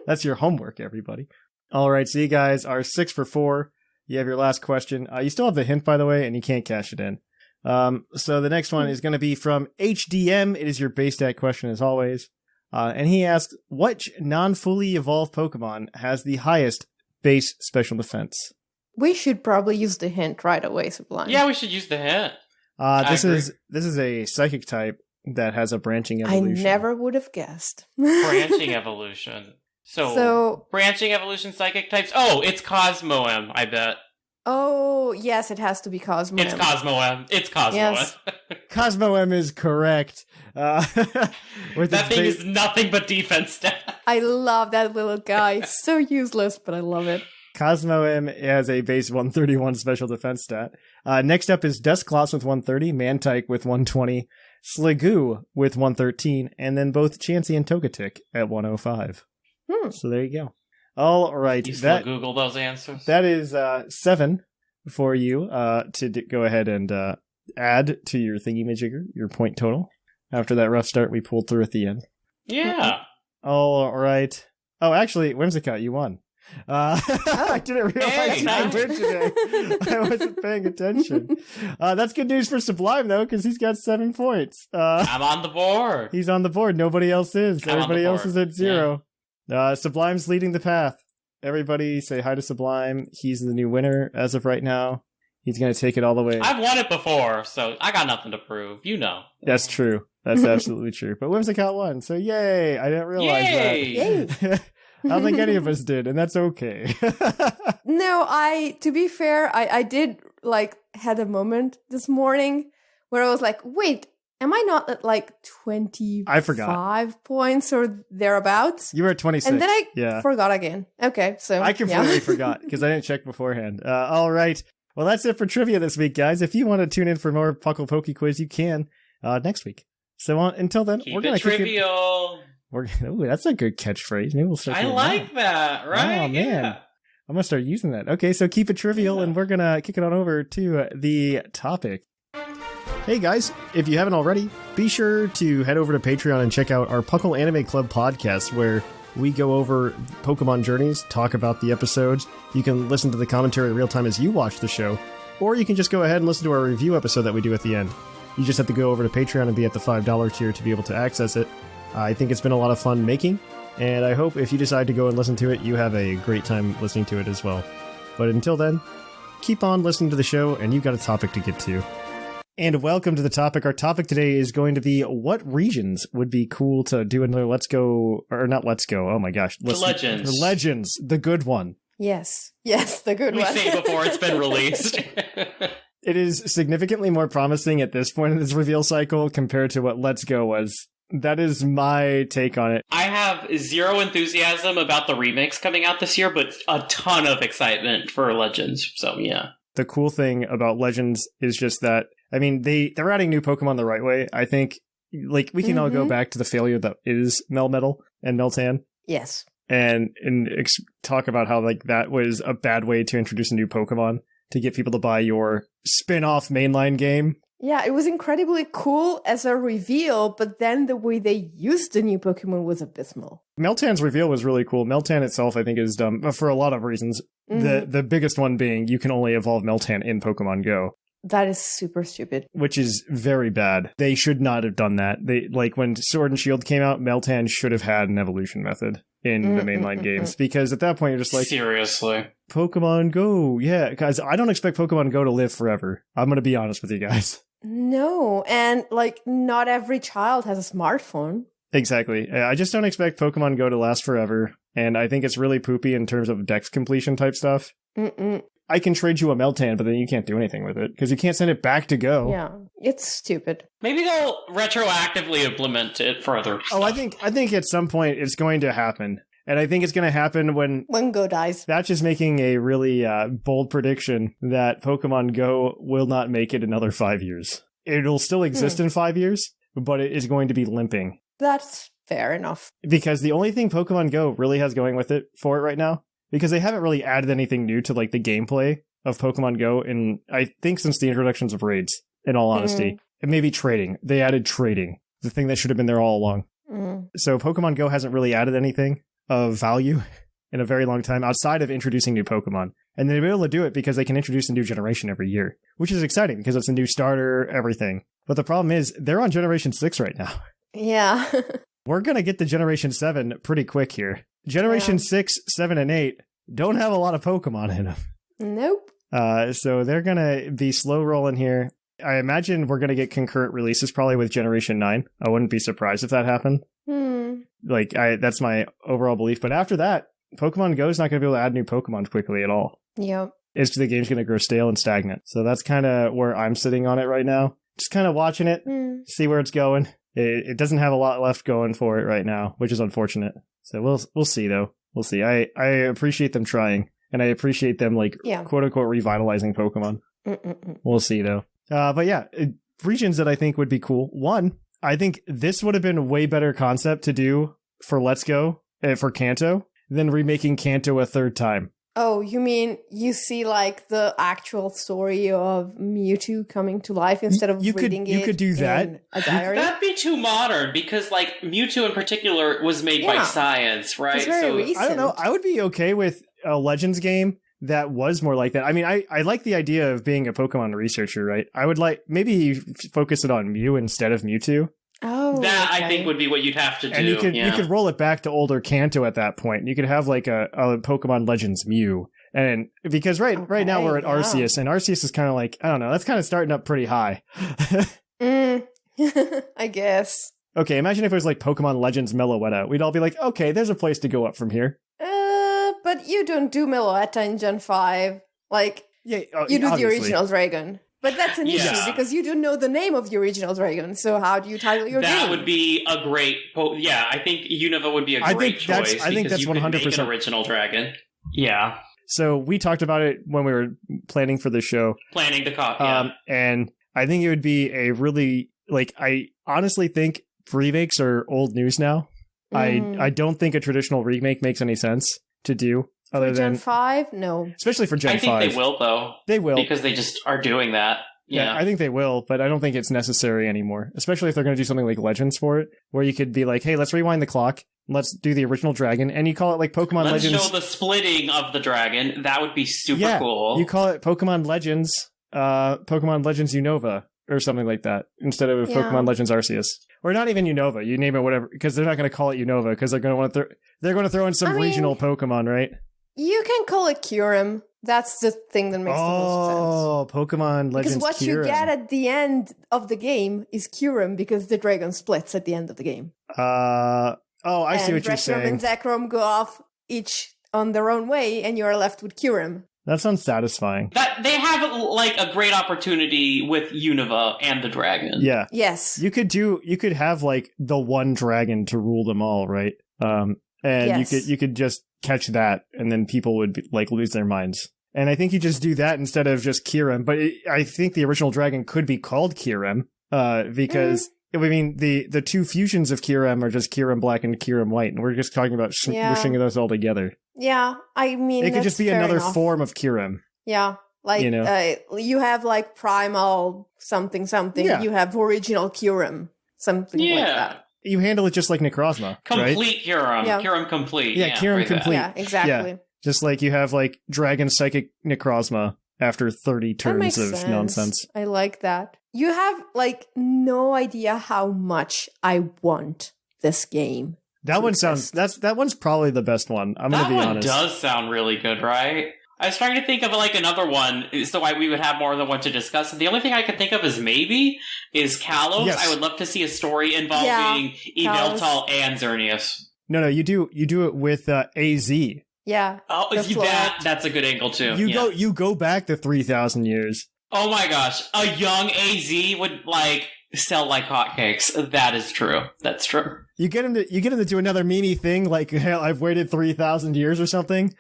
That's your homework, everybody. All right, so you guys are 6 for 4. You have your last question. You still have the hint, by the way, and you can't cash it in. So the next one is going to be from HDM. It is your base stat question, as always. And he asks, which non-fully evolved Pokemon has the highest base special defense? We should probably use the hint right away, Sublime. Yeah, we should use the hint. This is a psychic type that has a branching evolution. I never would have guessed. Branching evolution. So branching evolution psychic types. Oh, it's Cosmoem, I bet. Oh, yes, it has to be Cosmoem. It's Cosmoem. It's Cosmoem. Yes. Cosmoem is correct. That thing is nothing but defense stat. I love that little guy. So useless, but I love it. Cosmoem has a base 131 special defense stat. Next up is Dusclops with 130, Mantike with 120, Sliggoo with 113, and then both Chansey and Togetic at 105. So there you go. All right. You still Google those answers? That is 7 for you to go ahead and add to your thingy-majigger, your point total. After that rough start we pulled through at the end. Yeah. All right. Oh, actually, Whimsicott, you won. I didn't realize I win today. I wasn't paying attention. That's good news for Sublime, though, because he's got 7 points. I'm on the board. He's on the board. Nobody else is. Everybody else is at 0. Yeah. Sublime's leading the path. Everybody say hi to Sublime. He's the new winner as of right now. He's going to take it all the way. I've won it before, so I got nothing to prove. You know. That's true. That's absolutely true. But Whimsicott won, so yay! I didn't realize that. I don't think any of us did, and that's okay. No, to be fair, I did had a moment this morning where I was like, wait, am I not at 25 I forgot. points or thereabouts? You were at 26. And then I forgot again. Okay, so I completely forgot because I didn't check beforehand. All right. Well, that's it for trivia this week, guys. If you want to tune in for more PUCL Poke Quiz, you can next week. So until then, we're going to trivial. Ooh, that's a good catchphrase. Maybe we'll start. I like that, right? Oh, man. Yeah. I'm going to start using that. Okay, so keep it trivial, and we're going to kick it on over to the topic. Hey, guys, if you haven't already, be sure to head over to Patreon and check out our PUCL Anime Club podcast, where we go over Pokemon journeys, talk about the episodes. You can listen to the commentary in real time as you watch the show, or you can just go ahead and listen to our review episode that we do at the end. You just have to go over to Patreon and be at the $5 tier to be able to access it. I think it's been a lot of fun making, and I hope if you decide to go and listen to it, you have a great time listening to it as well. But until then, keep on listening to the show, and you've got a topic to get to. And welcome to the topic. Our topic today is going to be what regions would be cool to do another Let's Go, or not Let's Go, oh my gosh. The Legends. The Legends, the good one. Yes, the good one. We say it before it's been released. It is significantly more promising at this point in this reveal cycle compared to what Let's Go was. That is my take on it. I have zero enthusiasm about the remakes coming out this year, but a ton of excitement for Legends, so yeah. The cool thing about Legends is just that, I mean, they're adding new Pokemon the right way. I think, we can all go back to the failure that is Melmetal and Meltan. Yes. And talk about how, that was a bad way to introduce a new Pokemon, to get people to buy your spin-off mainline game. Yeah, it was incredibly cool as a reveal, but then the way they used the new Pokemon was abysmal. Meltan's reveal was really cool. Meltan itself, I think, is dumb for a lot of reasons. Mm-hmm. The biggest one being you can only evolve Meltan in Pokemon Go. That is super stupid. Which is very bad. They should not have done that. When Sword and Shield came out, Meltan should have had an evolution method in the mainline games, because at that point you're just like, seriously, Pokemon Go, yeah, guys, I don't expect Pokemon Go to live forever. I'm gonna be honest with you guys. No, and not every child has a smartphone. Exactly. I just don't expect Pokemon Go to last forever, and I think it's really poopy in terms of dex completion type stuff. I can trade you a Meltan, but then you can't do anything with it, because you can't send it back to Go. Yeah, it's stupid. Maybe they'll retroactively implement it further. Oh, I think at some point it's going to happen. And I think it's going to happen when Go dies. Thatch is making a really bold prediction that Pokemon Go will not make it another 5 years. It'll still exist in 5 years, but it is going to be limping. That's fair enough. Because the only thing Pokemon Go really has going with it for it right now, because they haven't really added anything new to the gameplay of Pokemon Go in, I think, since the introductions of raids, in all honesty. And maybe trading. They added trading, the thing that should have been there all along. So Pokemon Go hasn't really added anything of value in a very long time outside of introducing new Pokemon. And they're able to do it because they can introduce a new generation every year, which is exciting because it's a new starter, everything. But the problem is they're on Generation 6 right now. Yeah. We're going to get to Generation 7 pretty quick here. Generation 6, 7, and 8 don't have a lot of Pokemon in them. Nope. So they're going to be slow rolling here. I imagine we're going to get concurrent releases probably with Generation 9. I wouldn't be surprised if that happened. That's my overall belief. But after that, Pokemon Go is not going to be able to add new Pokemon quickly at all. Yep. The game's going to grow stale and stagnant. So that's kind of where I'm sitting on it right now. Just kind of watching it, see where it's going. It doesn't have a lot left going for it right now, which is unfortunate. So we'll see, though. We'll see. I appreciate them trying, and I appreciate them, quote-unquote, revitalizing Pokemon. We'll see, though. But yeah, regions that I think would be cool. One, I think this would have been a way better concept to do for Let's Go, for Kanto, than remaking Kanto a third time. Oh, you mean you see the actual story of Mewtwo coming to life instead of reading it? You could do that. In a diary? That'd be too modern because Mewtwo in particular was made by science, right? It's very recent. I don't know. I would be okay with a Legends game that was more like that. I mean, I like the idea of being a Pokemon researcher, right? I would maybe focus it on Mew instead of Mewtwo. Oh, That, okay. I think, would be what you'd have to do. And you could roll it back to older Kanto at that point. You could have like a Pokemon Legends Mew. And because right now we're at Arceus, and Arceus is kind of like, I don't know, that's kind of starting up pretty high. I guess. Okay, imagine if it was like Pokemon Legends Meloetta. We'd all be like, okay, there's a place to go up from here. But you don't do Meloetta in Gen 5. Like, Yeah, you do obviously. the original dragon. But that's an issue because you don't know the name of the original dragon. So how do you title your game? That would be a great... I think Unova would be a great choice. I think that's 100% make an original dragon. Yeah. So we talked about it when we were planning for the show. Planning the cop, And I think it would be a really... Like, I honestly think remakes are old news now. I don't think a traditional remake makes any sense to do. Other Gen than 5? No. Especially for Gen 5. I think they will, though. They will. Because they just are doing that. Yeah. I think they will, but I don't think it's necessary anymore. Especially if they're going to do something like Legends for it, where you could be like, hey, let's rewind the clock. Let's do the original dragon. And you call it like Pokemon Let's Legends. show the splitting of the dragon. That would be super cool. You call it Pokemon Legends, Unova, or something like that, instead of Pokemon Legends Arceus. Or not even Unova. You name it whatever, because they're not going to call it Unova, because they're going to want to they're going to throw in some regional Pokemon, right? You can call it Kyurem. That's the thing that makes the most sense. Oh, Pokemon Legends Because what Kyurem. you get at the end of the game is Kyurem, because the dragon splits at the end of the game. I see what you're saying. And Zekrom go off each on their own way, and you are left with Kyurem. That sounds satisfying. That they have like a great opportunity with Unova and the dragon. Yeah. Yes. You could have like the one dragon to rule them all, right? You could just catch that, and then people would lose their minds. And I think you just do that instead of just Kyurem. But I think the original dragon could be called Kyurem, because I mean the two fusions of Kyurem are just Kyurem Black and Kyurem White, and we're just talking about wishing those all together. Yeah, I mean, it could just be another form of Kyurem. Yeah, like you have like primal something. Yeah. You have original Kyurem, something like that. You handle it just like Necrozma, Complete Kyurem. Yeah. Kyurem complete. Yeah, Kyurem complete. Yeah, exactly. Yeah. Just like you have like Dragon Psychic Necrozma after 30 turns of sense. nonsense. I like that. You have like no idea how much I want this game. That one's probably the best one. I'm going to be honest. That one does sound really good, right? I was trying to think of like another one, so why we would have more than one to discuss. And the only thing I could think of is Kalos. Yes. I would love to see a story involving Yveltal and Xerneas. No, you do it with AZ. Yeah. Oh, that's a good angle too. You go back to 3,000 years. Oh my gosh, a young AZ would sell like hotcakes. That is true. That's true. You get him to do another Mimi thing, like, hey, I've waited 3,000 years or something,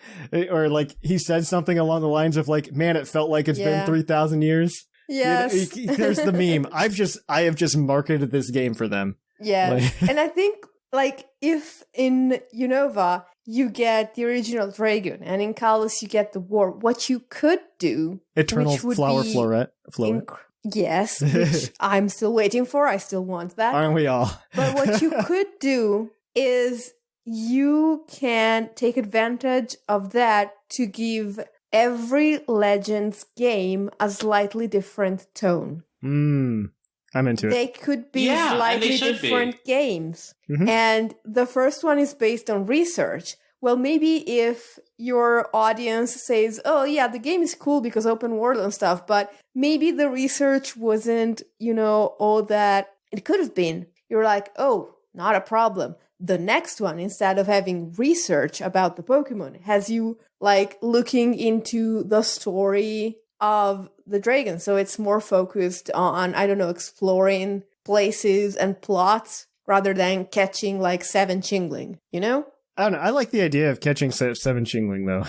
or like he said something along the lines of like, man, it felt like it's been 3,000 years. Yes. There's the meme. I have just marketed this game for them. Yeah, and I think like if in Unova you get the original dragon, and in Kalos you get the war, what you could do, Eternal Flower Floret. Yes, which I'm still waiting for. I still want that. Aren't we all? But what you could do is you can take advantage of that to give every Legends game a slightly different tone. I'm into it. They could be slightly different games. Mm-hmm. And the first one is based on research. Well, maybe if your audience says, oh, yeah, the game is cool because open world and stuff, but maybe the research wasn't, all that it could have been. You're like, oh, not a problem. The next one, instead of having research about the Pokemon, has you looking into the story of the dragon. So it's more focused on, exploring places and plots rather than catching 7 Chingling, I don't know. I like the idea of catching 7 Chingling, though.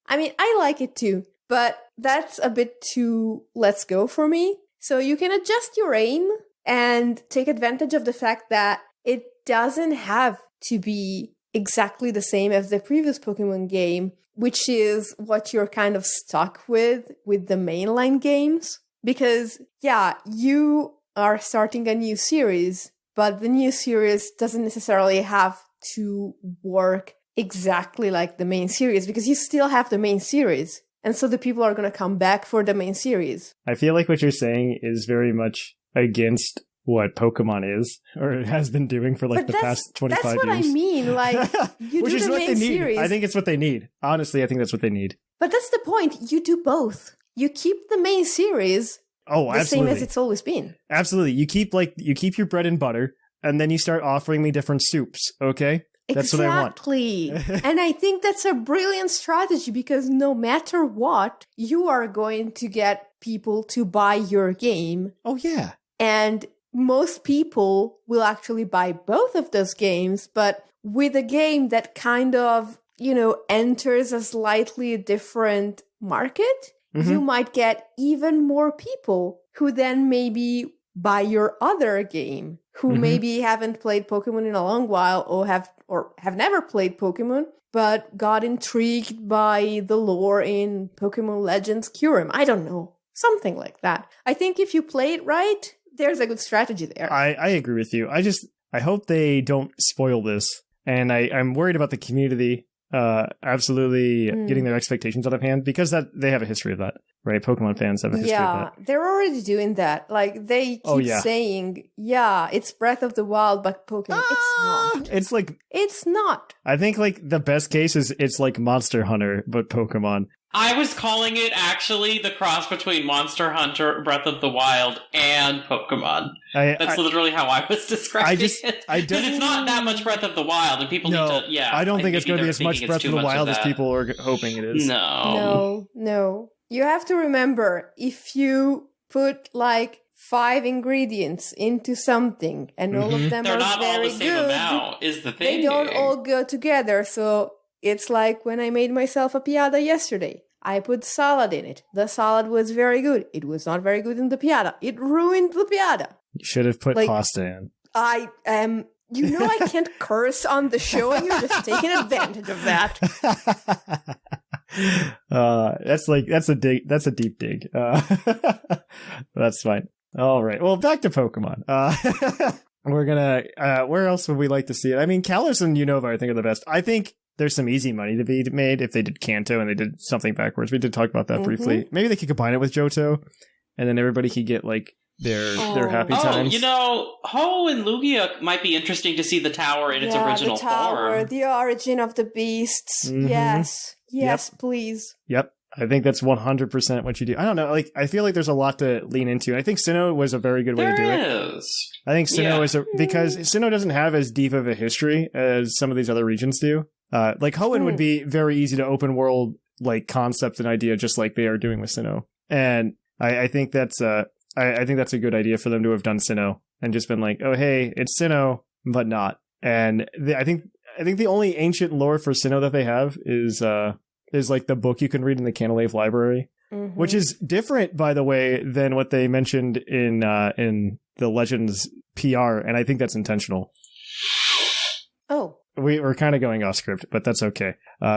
I mean, I like it too, but that's a bit too let's go for me. So you can adjust your aim and take advantage of the fact that it doesn't have to be exactly the same as the previous Pokemon game, which is what you're kind of stuck with the mainline games. Because, you are starting a new series, but the new series doesn't necessarily have to work exactly like the main series, because you still have the main series, and so the people are going to come back for the main series. I feel like what you're saying is very much against what Pokemon is or has been doing for like the past 25 years. That's what I mean. Like, you Which do is the what main they need. series. I think it's what they need. Honestly, I think that's what they need. But that's the point. You do both. You keep the main series Oh, the absolutely. same as it's always been. Absolutely. You keep your bread and butter, and then you start offering me different soups, okay? That's what I want. Exactly. And I think that's a brilliant strategy because no matter what, you are going to get people to buy your game. Oh, yeah. And most people will actually buy both of those games, but with a game that kind of, enters a slightly different market, you might get even more people who then maybe buy your other game, who maybe haven't played Pokemon in a long while or have never played Pokemon, but got intrigued by the lore in Pokemon Legends Kyurem. I don't know. Something like that. I think if you play it right, there's a good strategy there. I agree with you. I hope they don't spoil this. And I'm worried about the community absolutely getting their expectations out of hand because they have a history of that, right? Pokemon fans have a history of that. Yeah, they're already doing that. Like, they keep saying, it's Breath of the Wild, but Pokemon. It's not. It's not. I think, like, the best case is it's like Monster Hunter, but Pokemon. I was calling it actually the cross between Monster Hunter, Breath of the Wild, and Pokemon. That's literally how I was describing it. Because it's not that much Breath of the Wild, and people need to, I don't think it's going to be as much Breath of the Wild as people are hoping it is. No. You have to remember, if you put, like, 5 ingredients into something, and all of them They're are not all very the same good, amount, is the thing. they don't all go together, so... It's like when I made myself a piada yesterday. I put salad in it. The salad was very good. It was not very good in the piada. It ruined the piada. You should have put pasta in. I can't curse on the show, and you're just taking advantage of that. That's a deep dig. That's fine. All right. Well, back to Pokemon. We're gonna. Where else would we like to see it? I mean, Kalos and Unova, I think, are the best. I think there's some easy money to be made if they did Kanto and they did something backwards. We did talk about that briefly. Maybe they could combine it with Johto, and then everybody could get like their happy times. Ho and Lugia might be interesting to see the tower in its original the tower, form. The origin of the beasts. Yes, please. Yep. I think that's 100% what you do. I don't know. Like, I feel like there's a lot to lean into. I think Sinnoh was a very good way to do it. There is. I think Sinnoh because Sinnoh doesn't have as deep of a history as some of these other regions do. Like Hoenn would be very easy to open world, like, concept and idea, just like they are doing with Sinnoh. And I think that's I think that's a good idea for them to have done Sinnoh and just been like, oh hey, it's Sinnoh, but not. And I think the only ancient lore for Sinnoh that they have is like the book you can read in the Canalave library, which is different, by the way, than what they mentioned in the Legends PR, and I think that's intentional. Oh. We're kind of going off script, but that's okay,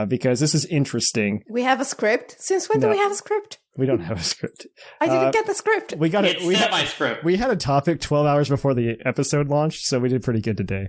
because this is interesting. We have a script? Since when do we have a script? We don't have a script. I didn't get the script. We got it. We had my script. We had a topic 12 hours before the episode launched, so we did pretty good today.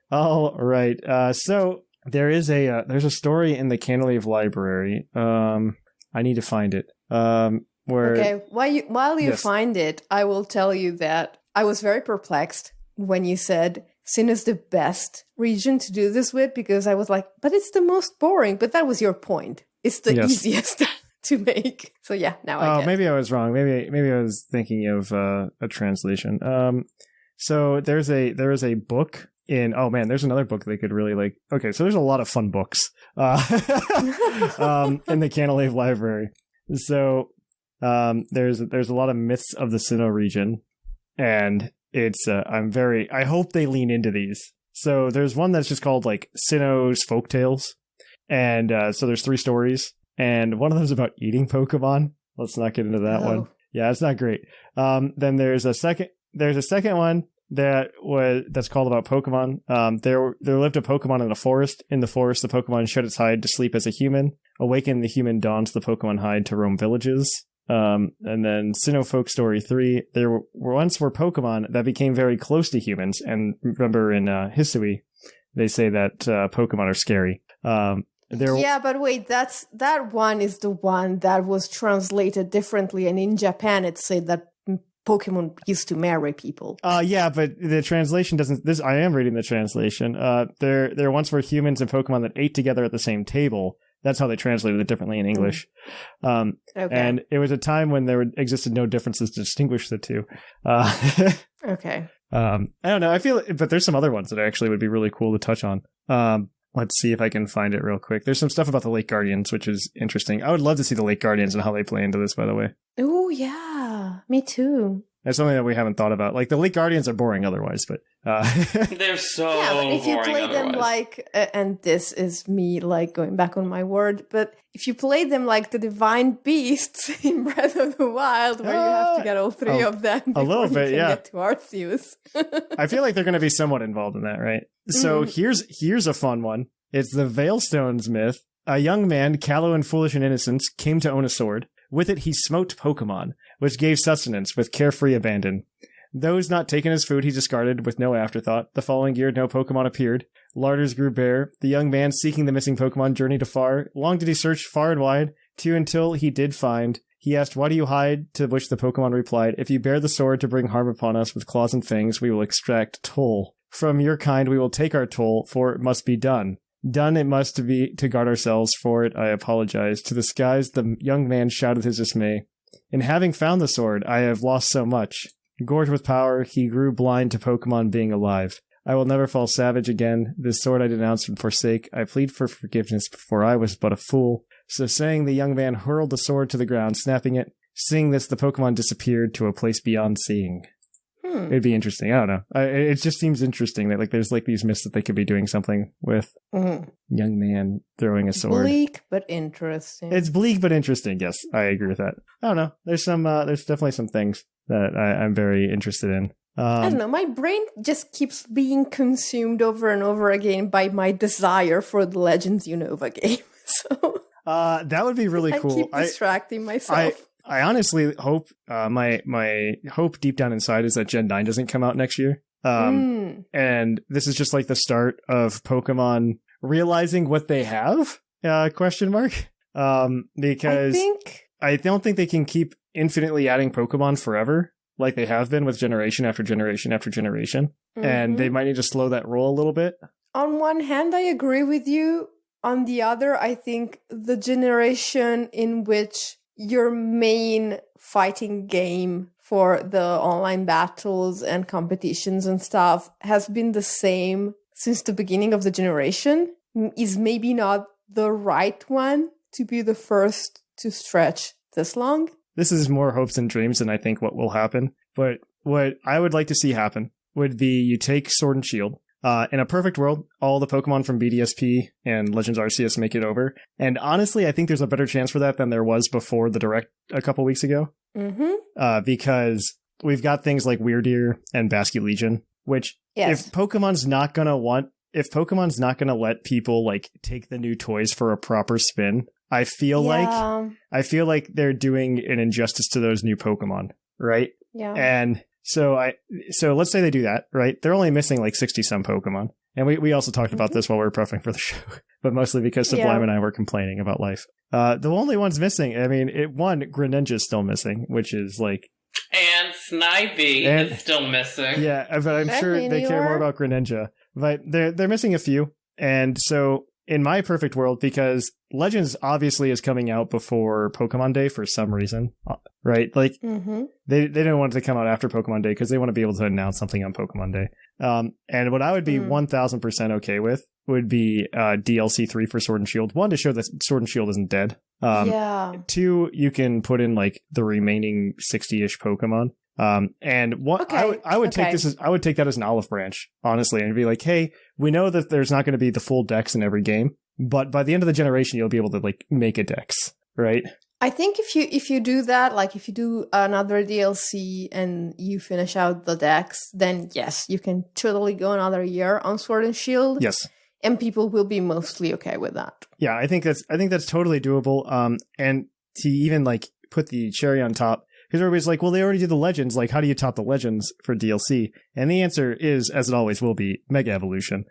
All right. So there's a story in the Canalave library. I need to find it. Okay. While you find it, I will tell you that I was very perplexed when you said Sin is the best region to do this with, because I was like, but it's the most boring. But that was your point. It's the easiest to make. So yeah, now I get. Maybe I was wrong. Maybe I was thinking of a translation. So there is a book in. Oh man, there's another book they could really like. Okay, so there's a lot of fun books in the Canalave library. So there's a lot of myths of the Sinnoh region, and it's I hope they lean into these. So there's one that's just called like Sinnoh's Folktales, and so there's 3 stories, and one of them is about eating Pokemon. Let's not get into that one. Yeah, it's not great. Then there's a second one that's called about Pokemon. There lived a Pokemon in a forest. In the forest, the Pokemon shed its hide to sleep as a human. Awakened, the human dons the Pokemon hide to roam villages. And then Sinnoh Folk Story 3, there once were Pokemon that became very close to humans. And remember in Hisui, they say that Pokemon are scary. Yeah, but wait, that one is the one that was translated differently. And in Japan, it said that Pokemon used to marry people. Yeah, but the translation doesn't. This I am reading the translation. There once were humans and Pokemon that ate together at the same table. That's how they translated it differently in English. Okay. And it was a time when there existed no differences to distinguish the two. Okay. I don't know. I feel, but there's some other ones that actually would be really cool to touch on. Let's see if I can find it real quick. There's some stuff about the Lake Guardians, which is interesting. I would love to see the Lake Guardians and how they play into this, by the way. Oh, yeah. Me too. That's something that we haven't thought about. Like, the Lake Guardians are boring otherwise, but... They're so Yeah, but if you boring play them otherwise. like, and this is me like going back on my word, but if you play them like the divine beasts in Breath of the Wild, where you have to get all three of them before little you bit, can yeah. get to Arceus. I feel like they're going to be somewhat involved in that, right? So here's a fun one. It's the Veilstones myth. A young man, callow and foolish in innocence, came to own a sword. With it he smote Pokemon, which gave sustenance with carefree abandon. Those not taken as food he discarded with no afterthought. The following year no Pokemon appeared. Larders grew bare. The young man seeking the missing Pokemon journeyed afar. Long did he search far and wide, until he did find. He asked, "Why do you hide?" To which the Pokemon replied, "If you bear the sword to bring harm upon us with claws and fangs, we will extract toll. From your kind we will take our toll, for it must be done. Done it must be to guard ourselves, for it I apologize." To the skies the young man shouted his dismay. "In having found the sword, I have lost so much." Gorged with power, he grew blind to Pokemon being alive. "I will never fall savage again. This sword I denounce and forsake. I plead for forgiveness, for I was but a fool." So saying, the young man hurled the sword to the ground, snapping it. Seeing this, the Pokemon disappeared to a place beyond seeing. It'd be interesting. I don't know. It just seems interesting that there's these myths that they could be doing something with. Young man throwing a sword. Bleak, but interesting. It's bleak but interesting. Yes, I agree with that. I don't know. There's definitely some things that I'm very interested in. I don't know. My brain just keeps being consumed over and over again by my desire for the Legends Unova game. So that would be really cool. I keep distracting myself. I honestly hope my hope deep down inside is that Gen 9 doesn't come out next year. And this is just like the start of Pokemon realizing what they have? Question mark. Because I don't think they can keep infinitely adding Pokemon forever like they have been with generation after generation after generation. And they might need to slow that roll a little bit. On one hand, I agree with you. On the other, I think the generation in which your main fighting game for the online battles and competitions and stuff has been the same since the beginning of the generation is maybe not the right one to be the first to stretch this long. This is more hopes and dreams than I think what will happen. But what I would like to see happen would be you take Sword and Shield. In a perfect world, all the Pokemon from BDSP and Legends Arceus make it over. And honestly, I think there's a better chance for that than there was before the Direct a couple weeks ago. Because we've got things like Weirdeer and Basculegion, which if Pokemon's not going to let people take the new toys for a proper spin, I feel like they're doing an injustice to those new Pokemon, right? Yeah. And so let's say they do that, right? They're only missing 60-some Pokemon. And we also talked about this while we were prepping for the show, but mostly because Sublime and I were complaining about life. The only ones missing, Greninja's still missing, which is and Snivy is still missing. Yeah, but I'm sure they care more about Greninja. But they're missing a few. And so in my perfect world, because Legends obviously is coming out before Pokemon Day for some reason, right? They didn't want it to come out after Pokemon Day because they want to be able to announce something on Pokemon Day. And what I would be 1000% okay with would be DLC 3 for Sword and Shield. 1, to show that Sword and Shield isn't dead. 2, you can put in the remaining 60-ish Pokemon. And what I would take that as an olive branch, honestly, and be like, hey, we know that there's not going to be the full dex in every game, but by the end of the generation, you'll be able to make a dex, right? I think if you do that, if you do another DLC and you finish out the dex, then yes, you can totally go another year on Sword and Shield. Yes. And people will be mostly okay with that. Yeah, I think that's totally doable. And to even put the cherry on top, because everybody's like, well, they already did the Legends. How do you top the Legends for DLC? And the answer is, as it always will be, Mega Evolution.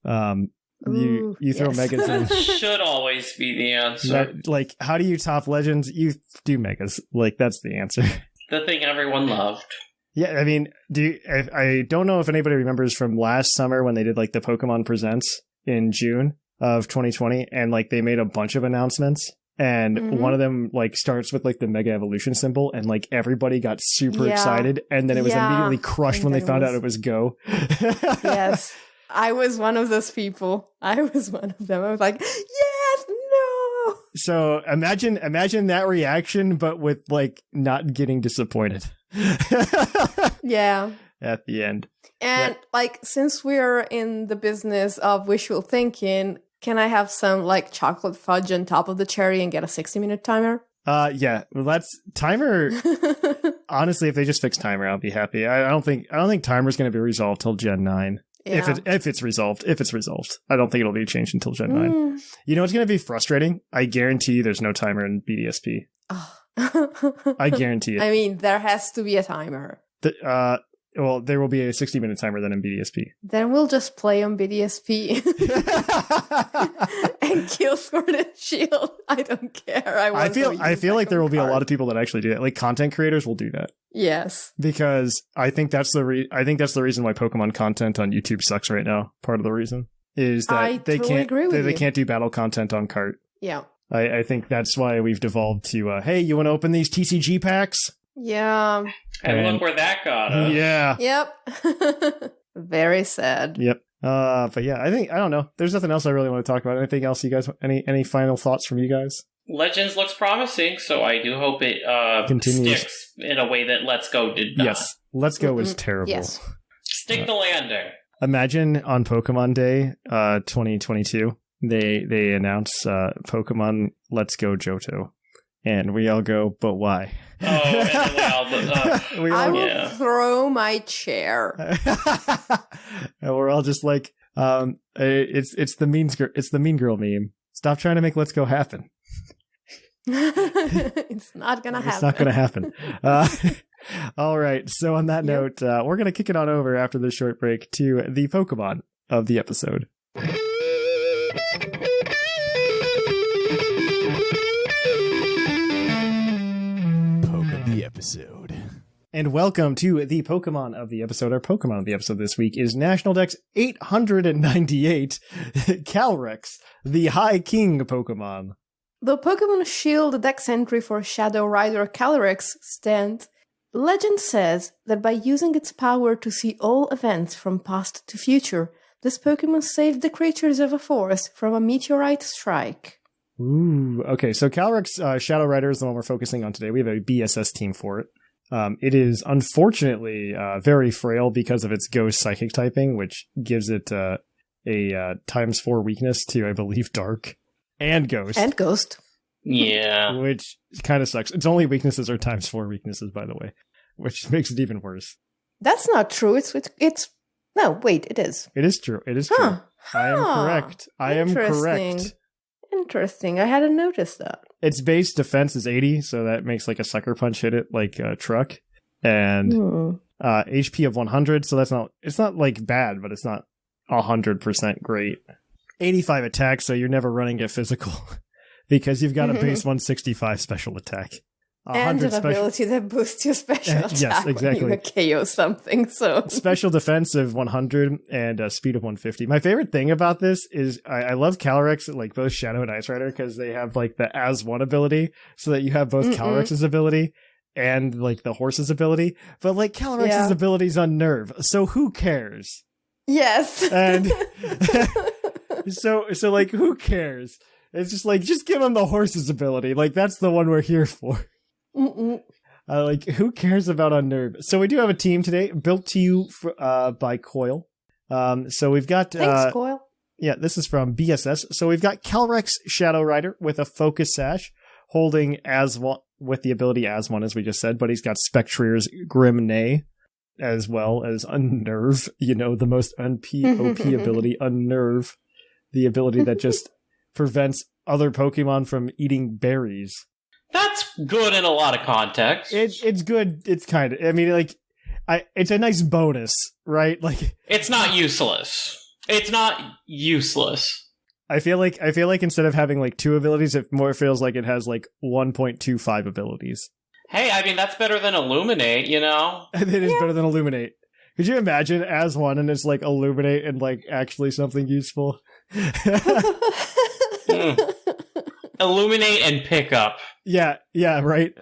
You throw Megas in. Should always be the answer. How do you top Legends? You do Megas. That's the answer. The thing everyone loved. Yeah, I mean, I don't know if anybody remembers from last summer when they did like the Pokemon Presents in June of 2020, and like they made a bunch of announcements, and one of them like starts with like the Mega Evolution symbol, and like everybody got super excited, and then it was immediately crushed when they found out it was Go. Yes, I was one of those people. I was one of them. I was like, yes, no. So imagine that reaction, but with like not getting disappointed. Yeah. At the end. And like, since we're in the business of visual thinking, can I have some like chocolate fudge on top of the cherry and get a 60-minute timer? Yeah. Well, that's timer. Honestly, if they just fix timer, I'll be happy. I don't think timer's going to be resolved till Gen 9. Yeah. If it's resolved. I don't think it'll be changed until Gen 9. You know what's going to be frustrating? I guarantee you there's no timer in BDSP. Oh. I guarantee it. I mean, there has to be a timer. Well, there will be a 60-minute timer then in BDSP. Then we'll just play on BDSP and kill Sword and Shield. I don't care. I feel like there will be a lot of people that actually do that. Like content creators will do that. Yes, because I think that's the reason why Pokemon content on YouTube sucks right now. Part of the reason is that they can't do battle content on cart. Yeah. I think that's why we've devolved to, hey, you want to open these TCG packs? Yeah. And look where that got us. Yeah. Yep. Very sad. Yep. But yeah, I don't know. There's nothing else I really want to talk about. Anything else you guys, any final thoughts from you guys? Legends looks promising, so I do hope it continues. Sticks in a way that Let's Go did not. Yes. Let's Go was terrible. Yes. Stick the landing. Imagine on Pokemon Day 2022, they announce Pokemon Let's Go Johto. And we all go, but why? Oh, and I will throw my chair. And we're all just like, it's the mean girl meme. Stop trying to make Let's Go happen. It's not gonna happen. It's not gonna happen. All right. So on that note, we're gonna kick it on over after this short break to the Pokemon of the episode. Episode. And welcome to the Pokemon of the episode. Our Pokemon of the episode this week is National Dex 898, Calyrex, the High King Pokemon. The Pokemon Shield Dex entry for Shadow Rider Calyrex stands. Legend says that by using its power to see all events from past to future, this Pokemon saved the creatures of a forest from a meteorite strike. Ooh, okay. So Calyrex Shadow Rider is the one we're focusing on today. We have a BSS team for it. It is unfortunately very frail because of its Ghost Psychic typing, which gives it a ×4 weakness to, I believe, Dark and Ghost. And Ghost. Yeah. Which kind of sucks. Its only weaknesses are ×4 weaknesses, by the way, which makes it even worse. That's not true. It's no, wait, it is. It is true. It is true. I am correct. I am correct. Interesting. I hadn't noticed that. Its base defense is 80, so that makes like a Sucker Punch hit it like a truck. And HP of 100, so it's not like bad, but it's not 100% great. 85 attack, so you're never running it physical because you've got a base 165 special attack. And an ability that boosts your special attack yes, exactly. when you KO something. So special defense of 100 and speed of 150. My favorite thing about this is I love Calyrex, like both Shadow and Ice Rider, because they have like the as one ability, so that you have both Calyrex's ability and like the horse's ability. But like Calyrex's ability's on Nerve, so who cares? Yes. And so like who cares? It's just like, just give him the horse's ability. Like that's the one we're here for. Like, who cares about Unnerve? So we do have a team today, built to you by Coil. So we've got... Thanks, Coil. Yeah, this is from BSS. So we've got Calyrex Shadow Rider with a Focus Sash, holding as one, with the ability as one, as we just said, but he's got Spectreer's Grim Neigh, as well as Unnerve, the most OP ability, Unnerve, the ability that just prevents other Pokemon from eating berries. That's good in a lot of context. It's good. It's kind of. I mean, like, it's a nice bonus, right? Like, it's not useless. It's not useless. I feel like instead of having like 2 abilities, it more feels like it has like 1.25 abilities. Hey, I mean, that's better than Illuminate, you know? It is better than Illuminate. Could you imagine as one and it's like Illuminate and like actually something useful? Illuminate and Pickup. Yeah, right.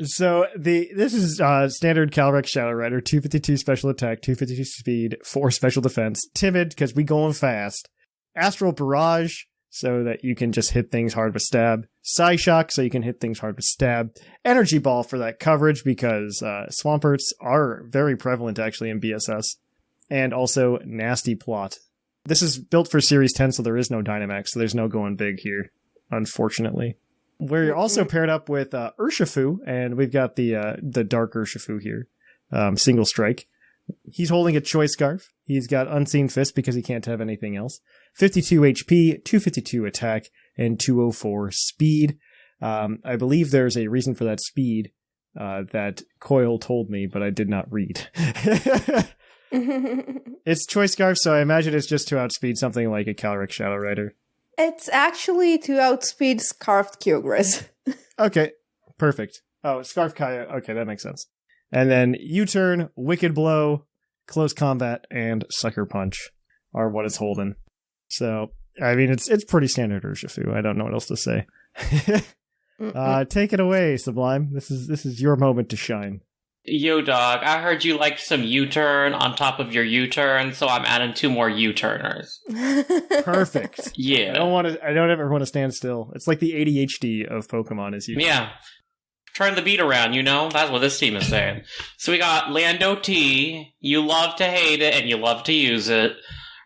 So this is standard Calyrex Shadow Rider, 252 special attack, 252 speed, 4 special defense, timid because we going fast, Astral Barrage so that you can just hit things hard with stab, Psyshock so you can hit things hard with stab, Energy Ball for that coverage because Swamperts are very prevalent actually in BSS, and also Nasty Plot. This is built for Series 10, so there is no Dynamax, so there's no going big here, unfortunately. We're also paired up with Urshifu, and we've got the Dark Urshifu here, single strike. He's holding a Choice Scarf. He's got Unseen Fist because he can't have anything else. 52 HP, 252 attack, and 204 speed. I believe there's a reason for that speed that Coil told me, but I did not read. It's Choice Scarf, so I imagine it's just to outspeed something like a Calyrex Shadow Rider. It's actually to outspeed Scarfed Kyogres. Okay, perfect. Oh, Scarf Kaya. Okay, that makes sense. And then U-Turn, Wicked Blow, Close Combat, and Sucker Punch are what it's holding. So, I mean, it's pretty standard Urshifu. I don't know what else to say. Take it away, Sublime. This is your moment to shine. Yo, dog, I heard you liked some U-turn on top of your U-turn, so I'm adding 2 more U-turners. Perfect. Yeah. I don't ever want to stand still. It's like the ADHD of Pokemon is U-turn. Yeah. Turn the beat around, you know? That's what this team is saying. So we got Lando T. You love to hate it, and you love to use it.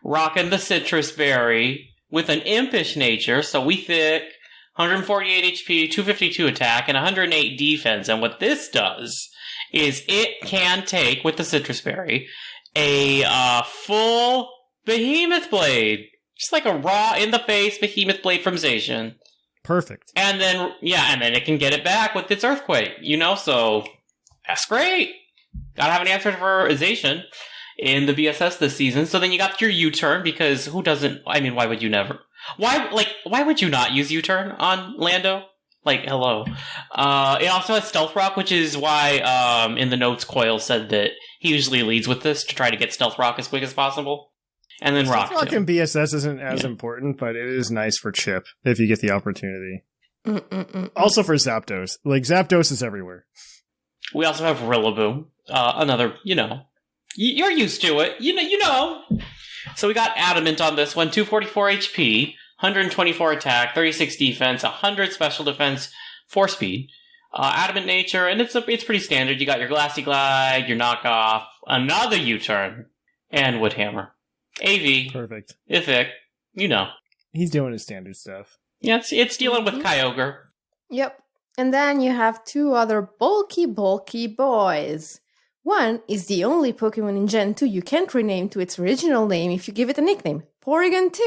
Rockin' the Citrus Berry with an impish nature, so we thick. 148 HP, 252 attack, and 108 defense. And what this does is it can take, with the Citrus Berry, a full Behemoth Blade. Just like a raw, in-the-face Behemoth Blade from Zacian. Perfect. And then it can get it back with its Earthquake, you know, so that's great. Gotta have an answer for Zacian in the BSS this season. So then you got your U-turn, because who doesn't, I mean, why would you never? Why would you not use U-turn on Lando? Like, hello. It also has Stealth Rock, which is why in the notes Coil said that he usually leads with this to try to get Stealth Rock as quick as possible. And then Rock Stealth Rock in BSS isn't as important, but it is nice for Chip if you get the opportunity. Also for Zapdos. Like, Zapdos is everywhere. We also have Rillaboom. Another, you know. You're used to it. You know. So we got Adamant on this one. 244 HP, 124 attack, 36 defense, 100 special defense, 4 speed. Adamant nature, and it's pretty standard. You got your Glassy Glide, your Knockoff, another U-turn, and Woodhammer. AV. Perfect. Ithic. You know. He's doing his standard stuff. Yeah, it's dealing with Kyogre. Yep. And then you have 2 other bulky boys. One is the only Pokemon in Gen 2 you can't rename to its original name if you give it a nickname. Porygon 2.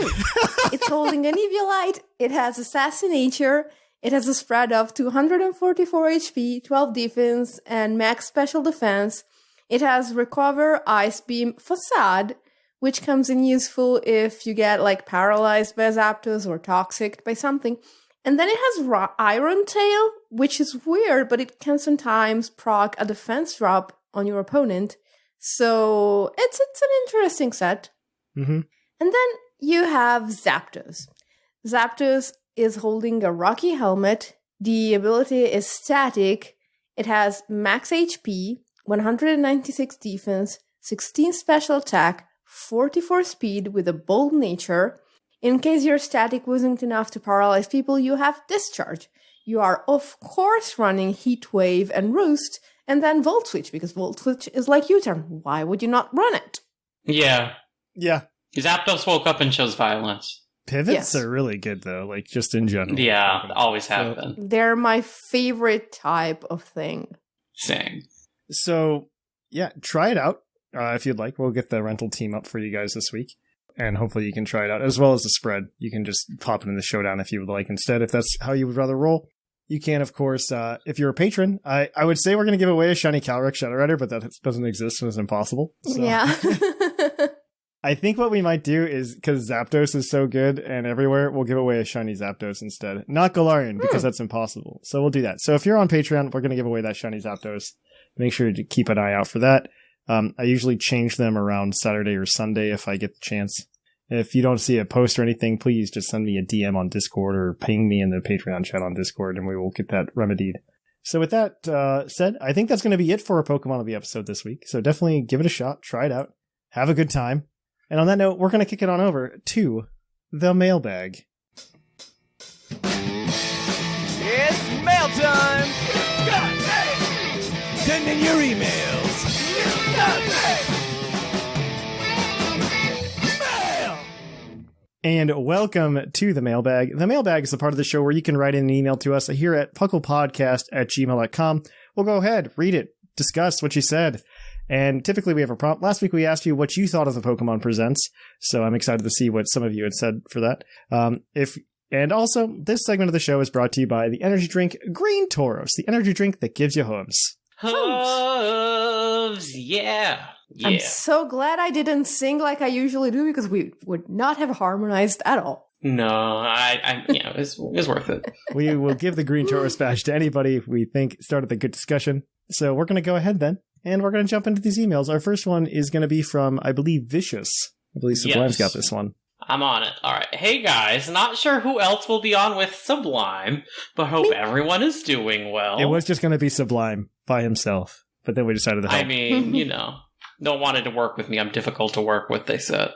It's holding an Eviolite. It has Assassinature. It has a spread of 244 HP, 12 defense, and max special defense. It has Recover, Ice Beam, Facade, which comes in useful if you get like paralyzed by Zapdos or toxic by something. And then it has Iron Tail, which is weird, but it can sometimes proc a defense drop on your opponent. So it's an interesting set. Mm-hmm. And then you have Zapdos. Zapdos is holding a Rocky Helmet. The ability is static. It has max HP, 196 defense, 16 special attack, 44 speed with a bold nature. In case your static wasn't enough to paralyze people, you have Discharge. You are, of course, running Heat Wave and Roost, and then Volt Switch, because Volt Switch is like U-turn. Why would you not run it? Yeah. Yeah. Zapdos woke up and chose Violence. Pivots are really good, though, like, just in general. Yeah, always have been. They're my favorite type of thing. Same. So, yeah, try it out if you'd like. We'll get the rental team up for you guys this week. And hopefully you can try it out, as well as the spread. You can just pop it in the showdown if you would like instead, if that's how you would rather roll. You can, of course, if you're a patron, I would say we're going to give away a shiny Calyrex Shadow Rider, but that doesn't exist and is impossible. So. Yeah. I think what we might do is, because Zapdos is so good and everywhere, we'll give away a shiny Zapdos instead. Not Galarian, because that's impossible. So we'll do that. So if you're on Patreon, we're going to give away that shiny Zapdos. Make sure to keep an eye out for that. I usually change them around Saturday or Sunday if I get the chance. If you don't see a post or anything, please just send me a DM on Discord or ping me in the Patreon chat on Discord and we will get that remedied. So with that said, I think that's going to be it for our Pokemon of the episode this week. So definitely give it a shot, try it out, have a good time. And on that note, we're going to kick it on over to the mailbag. It's mail time! Send in your emails! Mail! And welcome to the mailbag. The mailbag is the part of the show where you can write in an email to us here at puclpodcast@gmail.com. We'll go ahead, read it, discuss what you said. And typically we have a prompt. Last week we asked you what you thought of the Pokemon Presents, so I'm excited to see what some of you had said for that. And also, this segment of the show is brought to you by the energy drink Green Tauros, the energy drink that gives you hooves. Hooves, yeah. I'm so glad I didn't sing like I usually do because we would not have harmonized at all. No, it was worth it. We will give the Green Tauros badge to anybody we think started a good discussion. So we're going to go ahead then. And we're going to jump into these emails. Our first one is going to be from, I believe, Vicious. I believe Sublime's got this one. I'm on it. All right. Hey, guys. Not sure who else will be on with Sublime, but hope everyone is doing well. It was just going to be Sublime by himself, but then we decided to help. I mean, no one wanted to work with me. I'm difficult to work with, they said.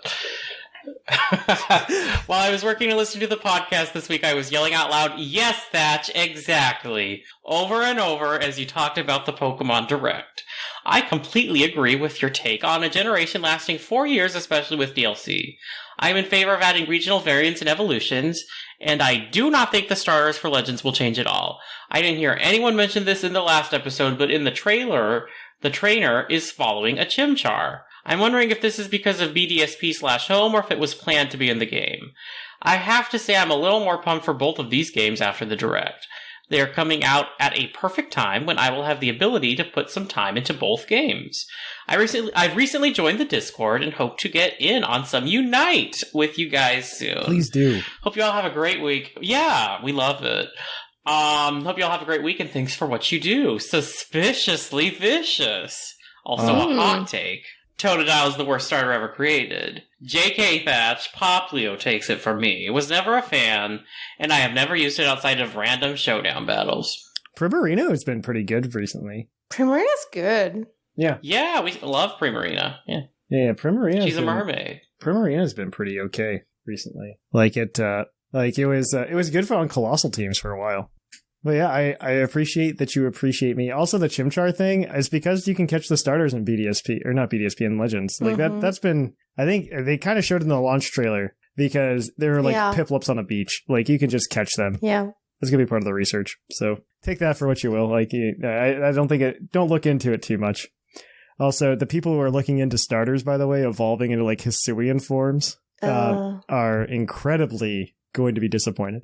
While I was working and listening to the podcast this week, I was yelling out loud, "Yes, Thatch, exactly," over and over as you talked about the Pokemon Direct. I completely agree with your take on a generation lasting 4 years, especially with DLC. I'm in favor of adding regional variants and evolutions, and I do not think the starters for Legends will change at all. I didn't hear anyone mention this in the last episode, but in the trailer, the trainer is following a Chimchar. I'm wondering if this is because of BDSP/home or if it was planned to be in the game. I have to say I'm a little more pumped for both of these games after the Direct. They are coming out at a perfect time when I will have the ability to put some time into both games. I've recently joined the Discord and hope to get in on some Unite with you guys soon. Please do. Hope you all have a great week. Yeah, we love it. Hope you all have a great week and thanks for what you do. Suspiciously vicious. Also a hot take. Totodile is the worst starter ever created. JK Thatch, Poplio takes it from me. Was never a fan, and I have never used it outside of random showdown battles. Primarina has been pretty good recently. Primarina's good. Yeah. Yeah, we love Primarina. Yeah, Primarina. She's a mermaid. Primarina's been pretty okay recently. It was good for on Colossal teams for a while. But yeah, I appreciate that you appreciate me. Also, the Chimchar thing is because you can catch the starters in BDSP, or not BDSP, in Legends. Like that's been, I think they kind of showed in the launch trailer because they were like Piplups on a beach. Like you can just catch them. Yeah. That's going to be part of the research. So take that for what you will. Like, I don't look into it too much. Also, the people who are looking into starters, by the way, evolving into like Hisuian forms, are incredibly going to be disappointed.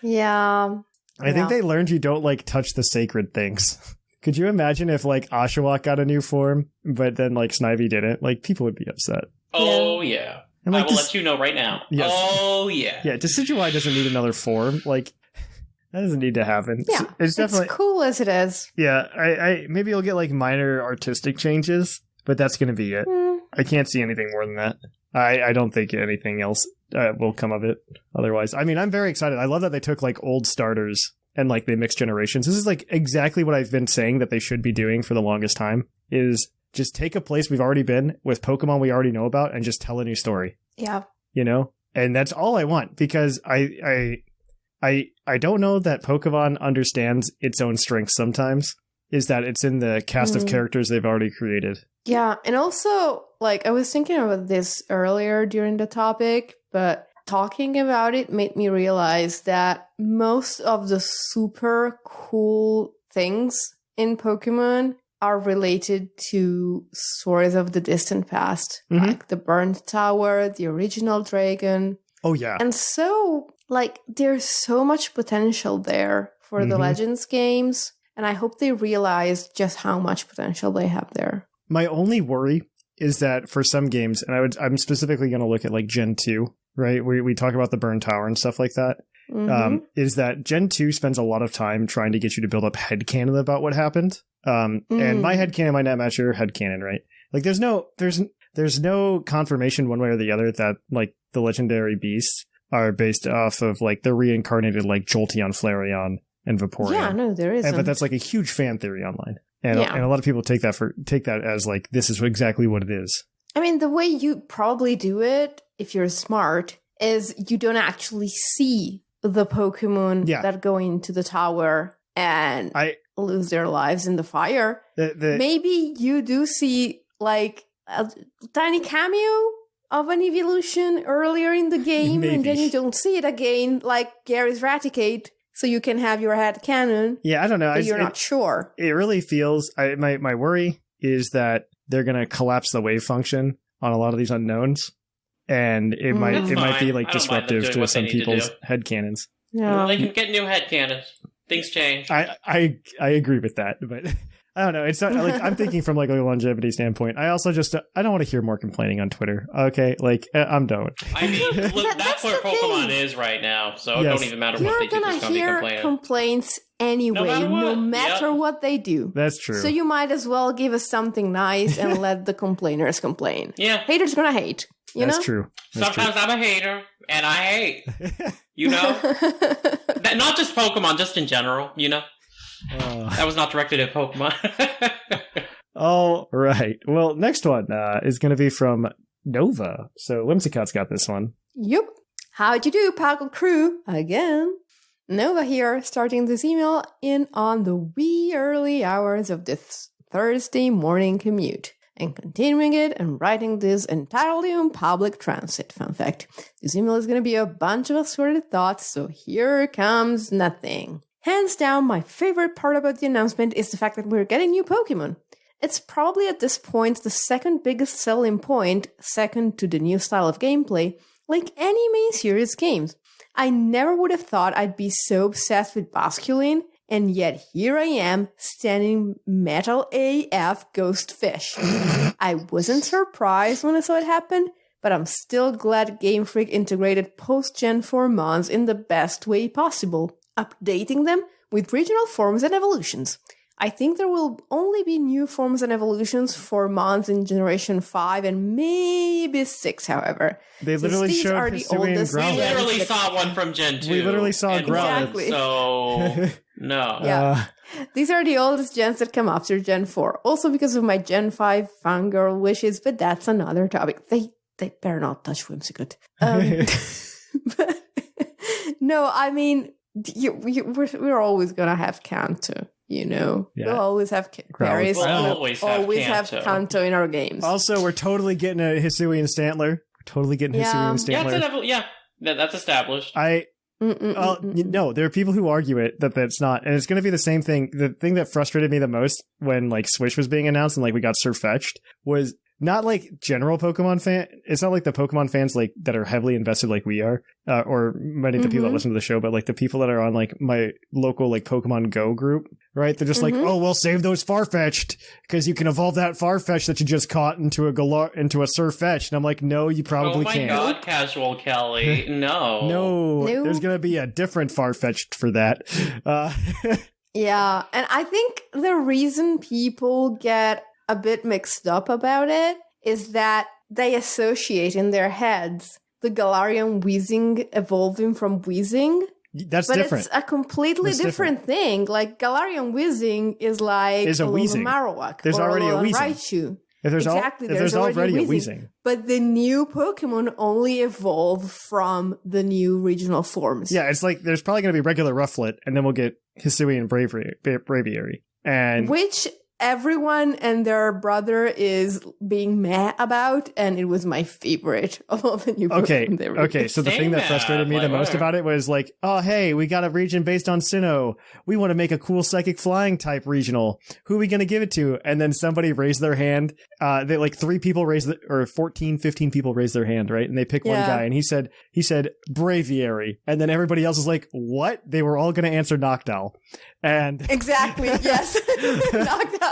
Yeah. I think they learned you don't like touch the sacred things. Could you imagine if like Oshawott got a new form, but then like Snivy didn't? Like people would be upset. Oh yeah. And, like, I will let you know right now. Yes. Oh yeah. Yeah, Decidueye doesn't need another form. Like that doesn't need to happen. Yeah, it's definitely cool as it is. Yeah, I maybe you'll get like minor artistic changes, but that's going to be it. I can't see anything more than that. I don't think anything else will come of it otherwise. I mean, I'm very excited. I love that they took like old starters and like they mixed generations. This is like exactly what I've been saying that they should be doing for the longest time, is just take a place we've already been with Pokemon we already know about and just tell a new story. Yeah. You know? And that's all I want, because I don't know that Pokemon understands its own strengths sometimes, is that it's in the cast of characters they've already created. Yeah, and also, like, I was thinking about this earlier during the topic, but talking about it made me realize that most of the super cool things in Pokemon are related to stories of the distant past, like the Burnt Tower, the original dragon. Oh, yeah. And so, like, there's so much potential there for the Legends games, and I hope they realize just how much potential they have there. My only worry is that for some games, and I'm specifically going to look at like Gen 2, right? We talk about the burn tower and stuff like that. Is that Gen 2 spends a lot of time trying to get you to build up headcanon about what happened. And my headcanon might not match your headcanon, right? Like there's no confirmation one way or the other that like the legendary beasts are based off of like the reincarnated like Jolteon, Flareon, and Vaporeon. Yeah, no, there isn't. But that's like a huge fan theory online. And a lot of people take that as like, this is exactly what it is. I mean, the way you probably do it, if you're smart, is you don't actually see the Pokemon that go into the tower and lose their lives in the fire. Maybe you do see like a tiny cameo of an evolution earlier in the game, and then you don't see it again, like Gary's Raticate, so you can have your head cannon. Yeah, I don't know. You're not sure. It really feels... My worry is that they're going to collapse the wave function on a lot of these unknowns, and it might be like disruptive to some people's headcanons. Yeah. They can get new headcanons. Things change. I agree with that, but I don't know. It's not like I'm thinking from like a longevity standpoint. I also I don't want to hear more complaining on Twitter. Okay, like I'm done. I mean, look, that's where Pokemon is right now, so it don't even matter what they do. There's gonna be complaining. Complaints anyway, no matter what they do. That's true. So you might as well give us something nice and let the complainers complain. Yeah, haters gonna hate. That's true. Sometimes I'm a hater, and I hate. You know, not just Pokemon, just in general. You know. That was not directed at Pokemon. All right. Well, next one is going to be from Nova. So Whimsicott's got this one. Yep. How'd you do, PUCL crew? Again. Nova here, starting this email in on the wee early hours of this Thursday morning commute, and continuing it and writing this entirely on public transit. Fun fact. This email is going to be a bunch of assorted thoughts, so here comes nothing. Hands down, my favorite part about the announcement is the fact that we're getting new Pokemon. It's probably at this point the second biggest selling point, second to the new style of gameplay, like any main series games. I never would have thought I'd be so obsessed with Basculin, and yet here I am, standing metal AF Ghost Fish. I wasn't surprised when I saw it happen, but I'm still glad Game Freak integrated post-Gen 4 mons in the best way possible, updating them with regional forms and evolutions. I think there will only be new forms and evolutions for mons in Generation 5 and maybe 6, however. They literally showed Hisuian and Growlithe. We literally saw one from Gen 2. We literally saw Growlithe. Exactly. So, no. Yeah. These are the oldest gens that come after Gen 4. Also because of my Gen 5 fangirl wishes, but that's another topic. They better not touch Whimsicott. But, no, I mean... we're always gonna have Kanto, you know. Yeah. We'll always have Paris. We'll always have Kanto in our games. Also, we're totally getting a Hisuian Stantler. Hisuian Stantler. Yeah, that's established. No, there are people who argue that that's not, and it's going to be the same thing. The thing that frustrated me the most when like Switch was being announced and like we got Surfetched was not like general Pokemon fan. It's not like the Pokemon fans like that are heavily invested like we are, or many of the people that listen to the show, but like the people that are on like my local like Pokemon Go group, right? They're just like, oh, well, save those Farfetch'd because you can evolve that Farfetch that you just caught into a Surfetch. And I'm like, no, you probably can't. Oh my God, Casual Kelly, no, there's gonna be a different Farfetch'd for that. Yeah, and I think the reason people get a bit mixed up about it is that they associate in their heads the Galarian Weezing evolving from Weezing. That's different. It's a completely different thing. Like Galarian Weezing is like a Weezing. Marowak. There's already a Weezing. Raichu. There's already a Weezing. But the new Pokemon only evolve from the new regional forms. Yeah, it's like there's probably going to be regular Rufflet, and then we'll get Hisuian Braviary. And which everyone and their brother is being meh about, and it was my favorite of all the new Pokemon. Okay, so the thing that frustrated me the most about it was like, oh, hey, we got a region based on Sinnoh. We want to make a cool Psychic Flying type regional. Who are we going to give it to? And then somebody raised their hand. They like 3 people or 14, 15 people raised their hand, right? And they picked one guy, and he said Braviary. And then everybody else was like, what? They were all going to answer Noctowl. And exactly, yes. Noctowl.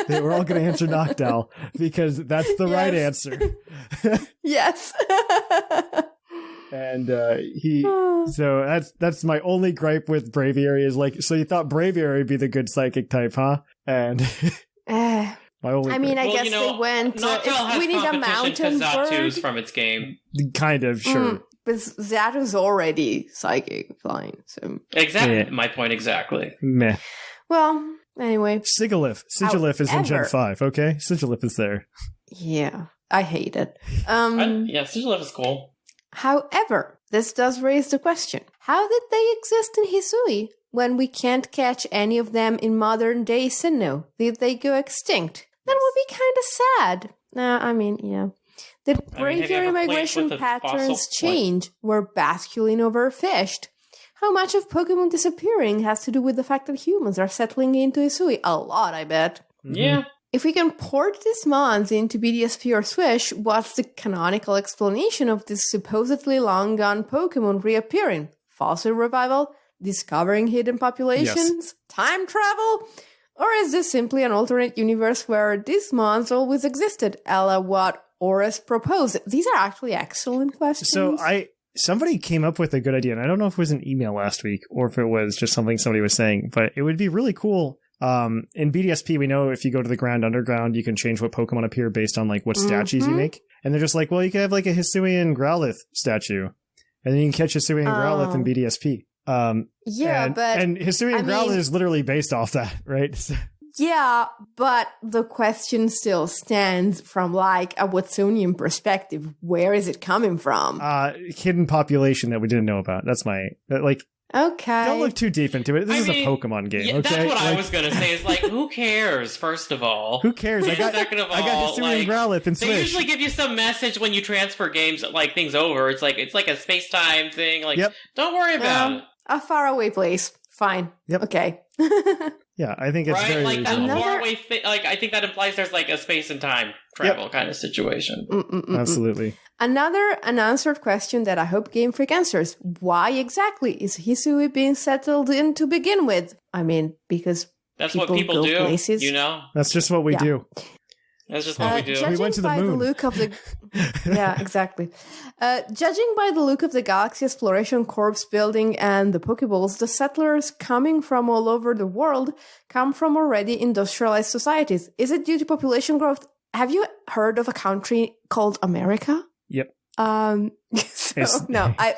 They were all going to answer Noctowl because that's the right answer. Yes. And so that's my only gripe with Braviary is like, so you thought Braviary would be the good psychic type, huh? And my only I mean, gripe. I guess they went. Noctowl has We need a mountain Zatu's bird. from its game. Kind of, sure. But Zatu's already psychic flying, so Exactly. Yeah. My point exactly. Meh. well. Anyway, Sigilif is in Gen However- 5, okay? Sigilif is there. yeah, I hate it. Yeah, Sigilif is cool. However, this does raise the question: how did they exist in Hisui when we can't catch any of them in modern day Sinnoh? Did they go extinct? That would be kind of sad. I mean, yeah. Did I mean, have you braviary ever played migration with a patterns fossil? change? Were basculin overfished? How much of Pokemon disappearing has to do with the fact that humans are settling into Hisui? A lot, I bet. Yeah. If we can port these mons into BDSP or Swish, what's the canonical explanation of this supposedly long-gone Pokemon reappearing? Fossil revival? Discovering hidden populations? Time travel? Or is this simply an alternate universe where these mons always existed, a la what Oris proposed? These are actually excellent questions. So somebody came up with a good idea, and I don't know if it was an email last week or if it was just something somebody was saying, but it would be really cool. In BDSP, we know if you go to the Grand Underground, you can change what Pokemon appear based on like what statues you make. And they're just like, well, you could have like a Hisuian Growlithe statue, and then you can catch Hisuian Growlithe in BDSP. yeah, and Hisuian Growlithe is literally based off that, right? Yeah, but the question still stands from like a Watsonian perspective. Where is it coming from? Hidden population that we didn't know about. That's my Okay. Don't look too deep into it. This is a Pokemon game. Yeah, okay, that's what I was gonna say. Is like, who cares? First of all, who cares? I got Hisuian Growlithe and Swish. They usually give you some message when you transfer games, like things over. It's like a space time thing. Like, don't worry about it. A faraway place. Fine. Yep. Okay. Yeah, I think it's very like that reasonable. faraway thing. Like, I think that implies there's like a space and time travel kind of situation. Absolutely. Another unanswered question that I hope Game Freak answers. Why exactly is Hisui being settled in to begin with? I mean, because that's what people go do. Places. You know, that's just what we do. That's just what we do. Judging We went to the by moon. The look of the yeah, exactly. Judging by the look of the Galaxy Exploration Corps building and the Pokeballs, the settlers coming from all over the world come from already industrialized societies. Is it due to population growth? Have you heard of a country called America? Yep. Okay.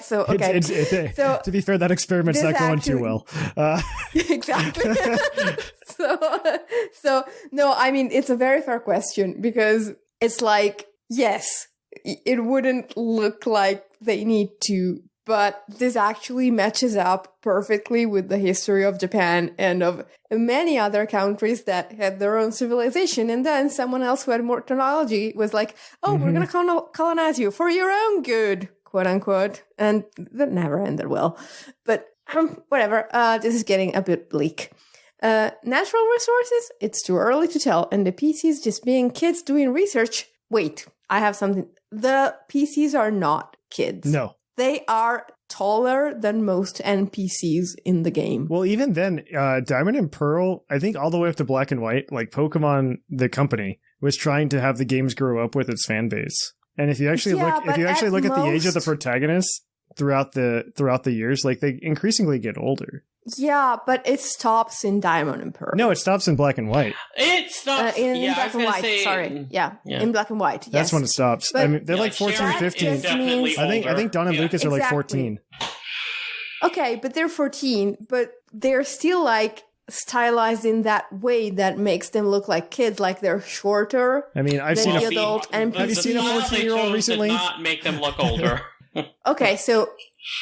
So to be fair, that experiment's not going too well. Exactly. so no, I mean, it's a very fair question because it's like, yes, it wouldn't look like they need to, but this actually matches up perfectly with the history of Japan and of many other countries that had their own civilization. And then someone else who had more technology was like, oh, we're going to colonize you for your own good, quote unquote. And that never ended well. But whatever, this is getting a bit bleak. Natural resources? It's too early to tell. And the PCs just being kids doing research. Wait, I have something. The PCs are not kids. No. They are taller than most NPCs in the game. Well, even then, Diamond and Pearl, I think all the way up to Black and White, like Pokemon, the company, was trying to have the games grow up with its fan base. And if you actually look at the age of the protagonists throughout the years, like they increasingly get older. Yeah, but it stops in Diamond and Pearl. No, it stops in Black and White. It stops in yeah, Black and White. Sorry, in Black and White. Yes. That's when it stops. But I mean, they're like 14, 15. I think Dawn and Lucas are like 14. Okay, but they're 14, but they're still like stylized in that way that makes them look like kids, like they're shorter. I mean, I've seen the adult NPC. Have you seen a 14-year-old recently? Not make them look older. Okay, so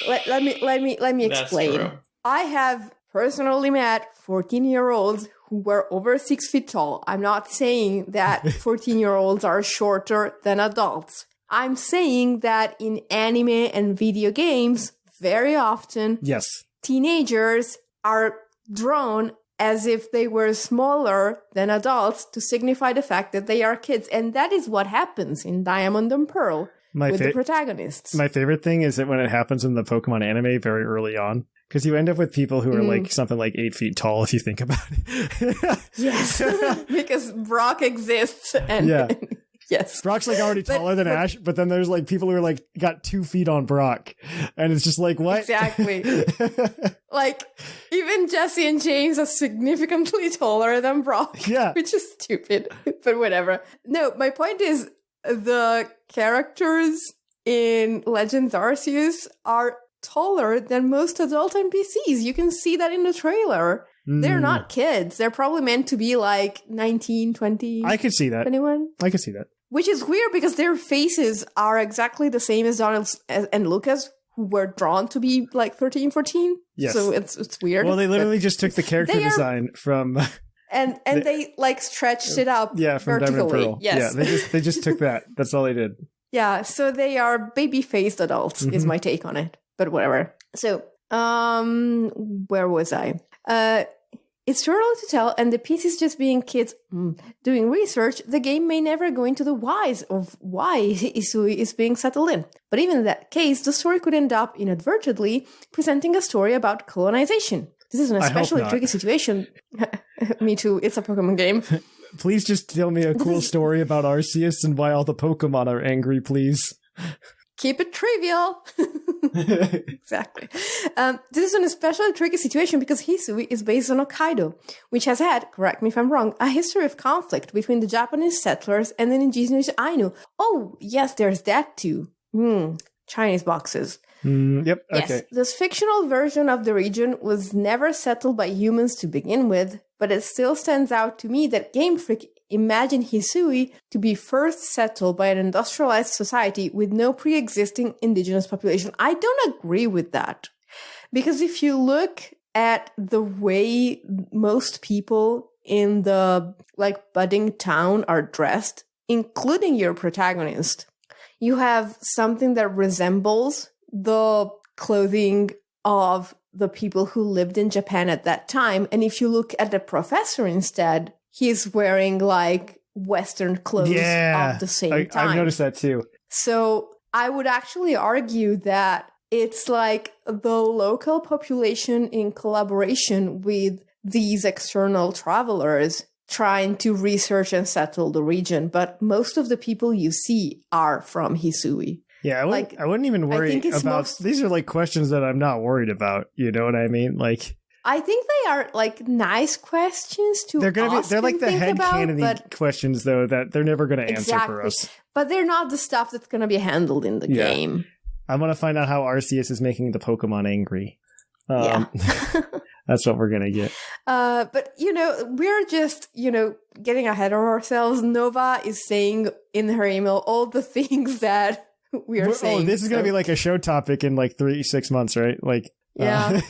let me explain. True. I have personally met 14-year-olds who were over 6 feet tall. I'm not saying that 14-year-olds are shorter than adults. I'm saying that in anime and video games, very often, yes, teenagers are drawn as if they were smaller than adults to signify the fact that they are kids. And that is what happens in Diamond and Pearl with the protagonists. My favorite thing is that when it happens in the Pokemon anime very early on, Because you end up with people who are like something like 8 feet tall if you think about it. Yes, because Brock exists, and yes, Brock's like already taller than Ash, but then there's like people who are like got 2 feet on Brock, and it's just like what? Exactly. Like even Jesse and James are significantly taller than Brock. Yeah, which is stupid, but whatever. No, my point is the characters in Legends Arceus are taller than most adult NPCs. You can see that in the trailer. They're not kids. They're probably meant to be like 19, 20. I could see that. 21. I could see that. Which is weird because their faces are exactly the same as Donald and Lucas, who were drawn to be like 13, 14. Yes. So it's weird. Well, they literally just took the character design from... And they like stretched it up from vertically. Diamond and Pearl. Yes. Yeah, they just took that. That's all they did. Yeah, so they are baby-faced adults, is my take on it. But whatever. So, where was I? It's too early to tell, and the pieces just being kids doing research, the game may never go into the whys of why Hisui is being settled in. But even in that case, the story could end up inadvertently presenting a story about colonization. This is an especially tricky situation. Me too, it's a Pokemon game. Please just tell me a cool story about Arceus and why all the Pokemon are angry, please. Keep it trivial. Exactly. This is an especially tricky situation because Hisui is based on Hokkaido, which has had, correct me if I'm wrong, a history of conflict between the Japanese settlers and the indigenous Ainu. Oh, yes, there's that too. Chinese boxes. Yep. Yes, Okay. this fictional version of the region was never settled by humans to begin with, but it still stands out to me that Game Freak imagined Hisui to be first settled by an industrialized society with no pre-existing indigenous population. I don't agree with that. Because if you look at the way most people in the like budding town are dressed, including your protagonist, you have something that resembles the clothing of the people who lived in Japan at that time. And if you look at the professor instead, he's wearing like Western clothes of the same time. I've noticed that too. So I would actually argue that it's like the local population in collaboration with these external travelers trying to research and settle the region. But most of the people you see are from Hisui. Yeah, I wouldn't even worry about... These are like questions that I'm not worried about. You know what I mean? Like... I think they are like nice questions to ask. They're like the headcanon questions, though, that they're never going to answer for us. But they're not the stuff that's going to be handled in the game. I want to find out how Arceus is making the Pokemon angry. That's what we're going to get. But, we're just, getting ahead of ourselves. Nova is saying in her email all the things that we are saying. This is going to be like a show topic in like 6 months, right? Like, yeah.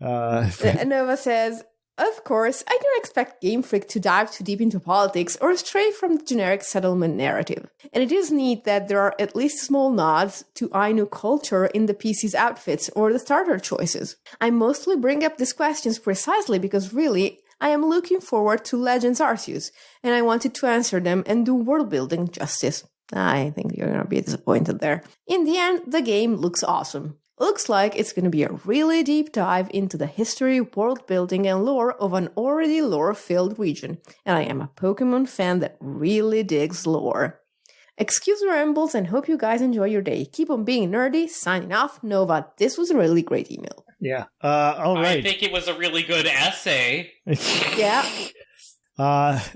Nova says, of course, I don't expect Game Freak to dive too deep into politics or stray from the generic settlement narrative. And it is neat that there are at least small nods to Ainu culture in the PC's outfits or the starter choices. I mostly bring up these questions precisely because really, I am looking forward to Legends Arceus, and I wanted to answer them and do world building justice. I think you're going to be disappointed there. In the end, the game looks awesome. Looks like it's going to be a really deep dive into the history, world building, and lore of an already lore-filled region. And I am a Pokemon fan that really digs lore. Excuse the rambles and hope you guys enjoy your day. Keep on being nerdy. Signing off, Nova. This was a really great email. Yeah. All right. I think it was a really good essay. Yeah.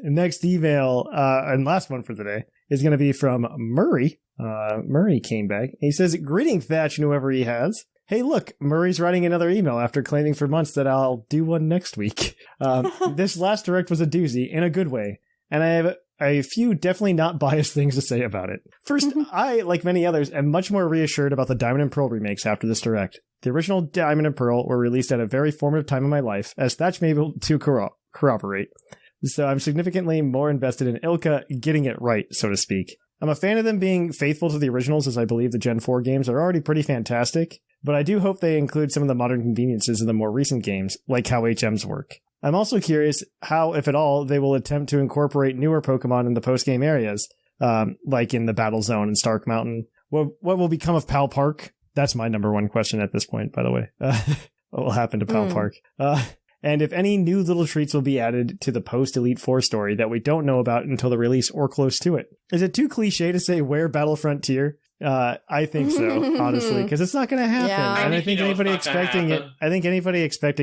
Next email, and last one for the day, is going to be from Murray. Murray came back. He says, "Greeting, Thatch, and whoever he has. Hey, look, Murray's writing another email after claiming for months that I'll do one next week. This last direct was a doozy, in a good way, and I have a few definitely not biased things to say about it. First, I, like many others, am much more reassured about the Diamond and Pearl remakes after this direct. The original Diamond and Pearl were released at a very formative time in my life, as Thatch may be able to corroborate. So I'm significantly more invested in Ilka getting it right, so to speak. I'm a fan of them being faithful to the originals, as I believe the Gen 4 games are already pretty fantastic, but I do hope they include some of the modern conveniences in the more recent games, like how HMs work. I'm also curious how, if at all, they will attempt to incorporate newer Pokemon in the post-game areas, like in the Battle Zone and Stark Mountain. What will become of Pal Park? That's my number one question at this point, by the way. what will happen to Pal Park. And if any new little treats will be added to the post-Elite Four story that we don't know about until the release or close to it. Is it too cliche to say where Battle Frontier? I think so, honestly, because it's not going to happen. Yeah. And I think anybody expecting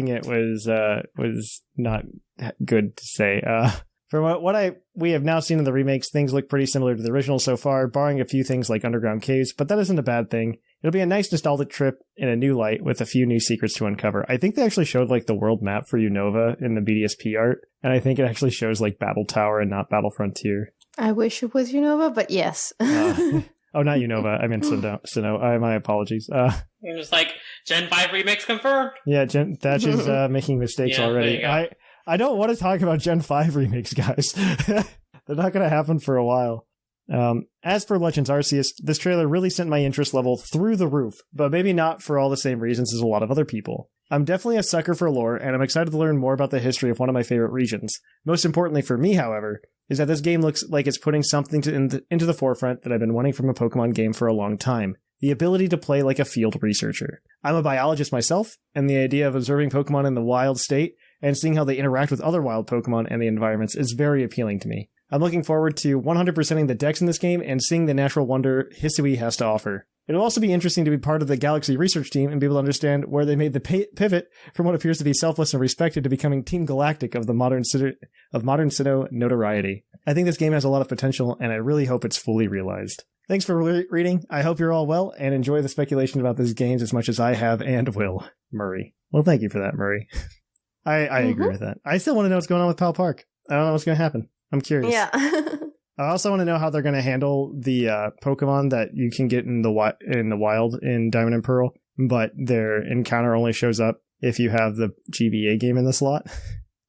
it, was not good to say. From what we have now seen in the remakes, things look pretty similar to the original so far, barring a few things like underground caves, but that isn't a bad thing. It'll be a nice nostalgic trip in a new light with a few new secrets to uncover. I think they actually showed like the world map for Unova in the BDSP art, and I think it actually shows like Battle Tower and not Battle Frontier. I wish it was Unova, but yes. Oh, not Unova. I meant Sinnoh. My apologies. You're just like, Gen 5 remix confirmed? Yeah, Thatch is making mistakes already. I don't want to talk about Gen 5 remakes, guys. They're not going to happen for a while. As for Legends Arceus, this trailer really sent my interest level through the roof, but maybe not for all the same reasons as a lot of other people. I'm definitely a sucker for lore, and I'm excited to learn more about the history of one of my favorite regions. Most importantly for me, however, is that this game looks like it's putting something into the forefront that I've been wanting from a Pokemon game for a long time. The ability to play like a field researcher. I'm a biologist myself, and the idea of observing Pokemon in the wild state and seeing how they interact with other wild Pokemon and the environments is very appealing to me. I'm looking forward to 100%ing the decks in this game and seeing the natural wonder Hisui has to offer. It'll also be interesting to be part of the Galaxy research team and be able to understand where they made the pivot from what appears to be selfless and respected to becoming Team Galactic of the modern Sinnoh notoriety. I think this game has a lot of potential, and I really hope it's fully realized. Thanks for reading. I hope you're all well and enjoy the speculation about these games as much as I have and will. Murray. Well, thank you for that, Murray. I agree with that. I still want to know what's going on with Pal Park. I don't know what's going to happen. I'm curious. Yeah. I also want to know how they're going to handle the Pokemon that you can get in the wild in Diamond and Pearl, but their encounter only shows up if you have the GBA game in the slot.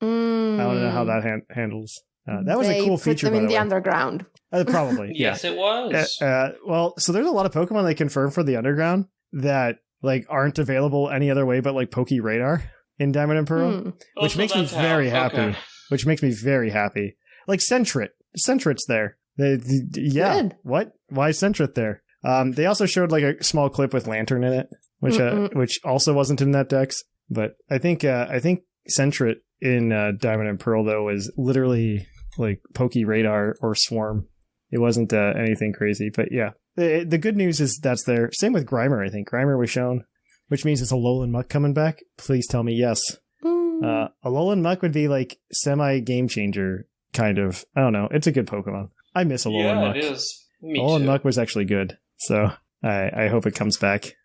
I want to know how that handles. That was a cool feature. Put them in the underground. Probably. Yes, it was. Well, so there's a lot of Pokemon they confirmed for the underground that like aren't available any other way but like Poke Radar in Diamond and Pearl, which makes me very happy. Okay. Which makes me very happy. Like Sentret's there. Yeah. Good. What? Why is Sentret there? They also showed like a small clip with Lantern in it, which also wasn't in that dex. But I think Sentret in Diamond and Pearl though was literally like Poke Radar or Swarm. It wasn't anything crazy, but yeah. The good news is that's there. Same with Grimer. I think Grimer was shown, which means it's a Alolan Muck coming back. Please tell me yes. Alolan Muck would be like semi game changer. Kind of. I don't know. It's a good Pokemon. I miss Alolan Muck. Yeah, it is. Me Alolan too. Muck was actually good. So I hope it comes back.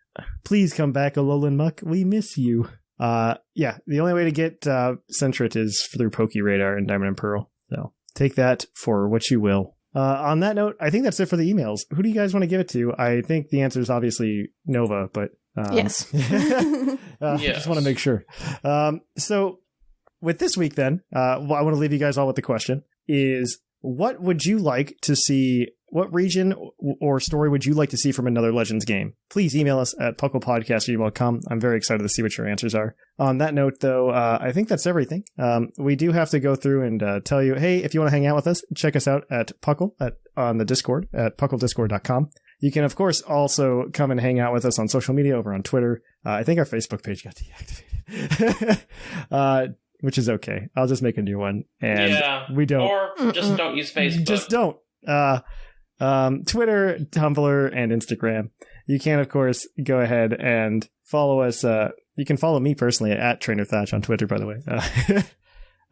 Please come back, Alolan Muck. We miss you. Yeah, the only way to get Sentret is through Poke Radar and Diamond and Pearl. So take that for what you will. On that note, I think that's it for the emails. Who do you guys want to give it to? I think the answer is obviously Nova, but... yes. Just want to make sure. So... With this week, then, I want to leave you guys all with the question, is what would you like to see, what region or story would you like to see from another Legends game? Please email us at puclpodcast@gmail.com. I'm very excited to see what your answers are. On that note, though, I think that's everything. We do have to go through and tell you, hey, if you want to hang out with us, check us out at Puckle on the Discord at pucldiscord.com. You can, of course, also come and hang out with us on social media over on Twitter. I think our Facebook page got deactivated. Which is okay. I'll just make a new one. And we don't. Or just don't use Facebook. Just don't. Twitter, Tumblr, and Instagram. You can, of course, go ahead and follow us. You can follow me personally at Trainer Thatch on Twitter, by the way.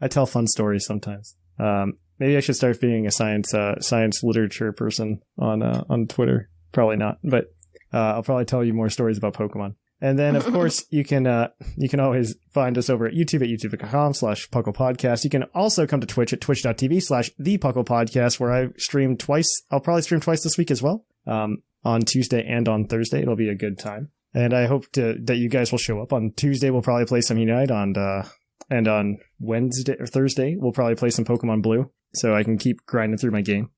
I tell fun stories sometimes. Maybe I should start being a science literature person on Twitter. Probably not, but I'll probably tell you more stories about Pokemon. And then, of course, you can always find us over at YouTube at youtube.com/PuclPodcast. You can also come to Twitch at twitch.tv/ThePuclPodcast, where I stream twice. I'll probably stream twice this week as well, on Tuesday and on Thursday. It'll be a good time. And I hope that you guys will show up. On Tuesday, we'll probably play some Unite, and on Wednesday or Thursday, we'll probably play some Pokemon Blue, so I can keep grinding through my game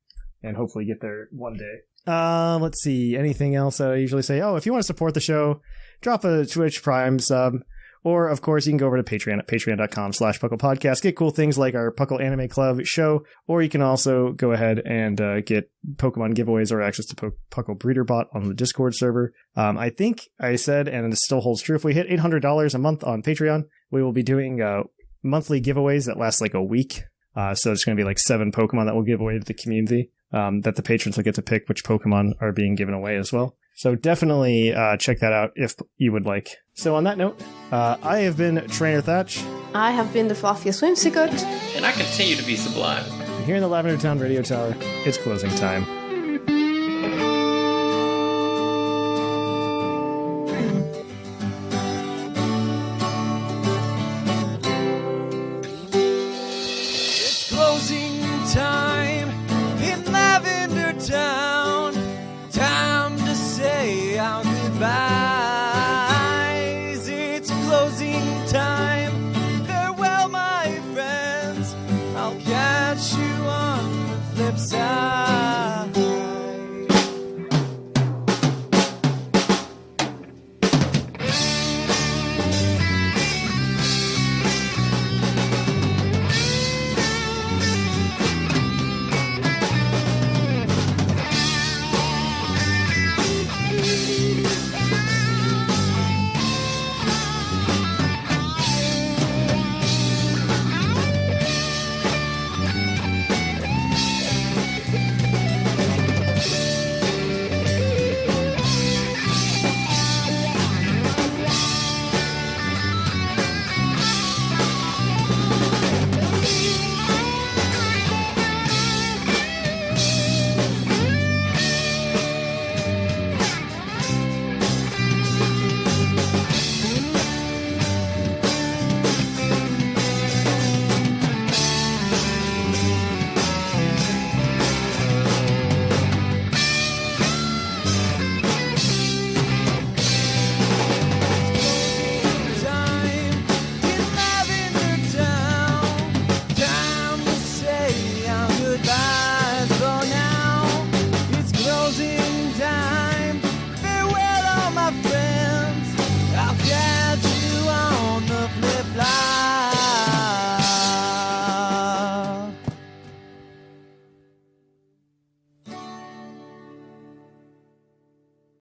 and hopefully get there one day. Let's see. Anything else I usually say? Oh, if you want to support the show, drop a Twitch Prime sub. Or, of course, you can go over to Patreon at patreon.com/PuclPodcast, get cool things like our PUCL Anime Club show, or you can also go ahead and get Pokemon giveaways or access to PUCL Breeder Bot on the Discord server. I think I said, and it still holds true, if we hit $800 a month on Patreon, we will be doing monthly giveaways that last like a week. So it's going to be like 7 Pokemon that we'll give away to the community, that the patrons will get to pick which Pokemon are being given away as well. So definitely check that out if you would like. So on that note, I have been Trainer Thatch. I have been the fluffiest Whimsicott. And I continue to be Sublime. And here in the Lavender Town Radio Tower, it's closing time.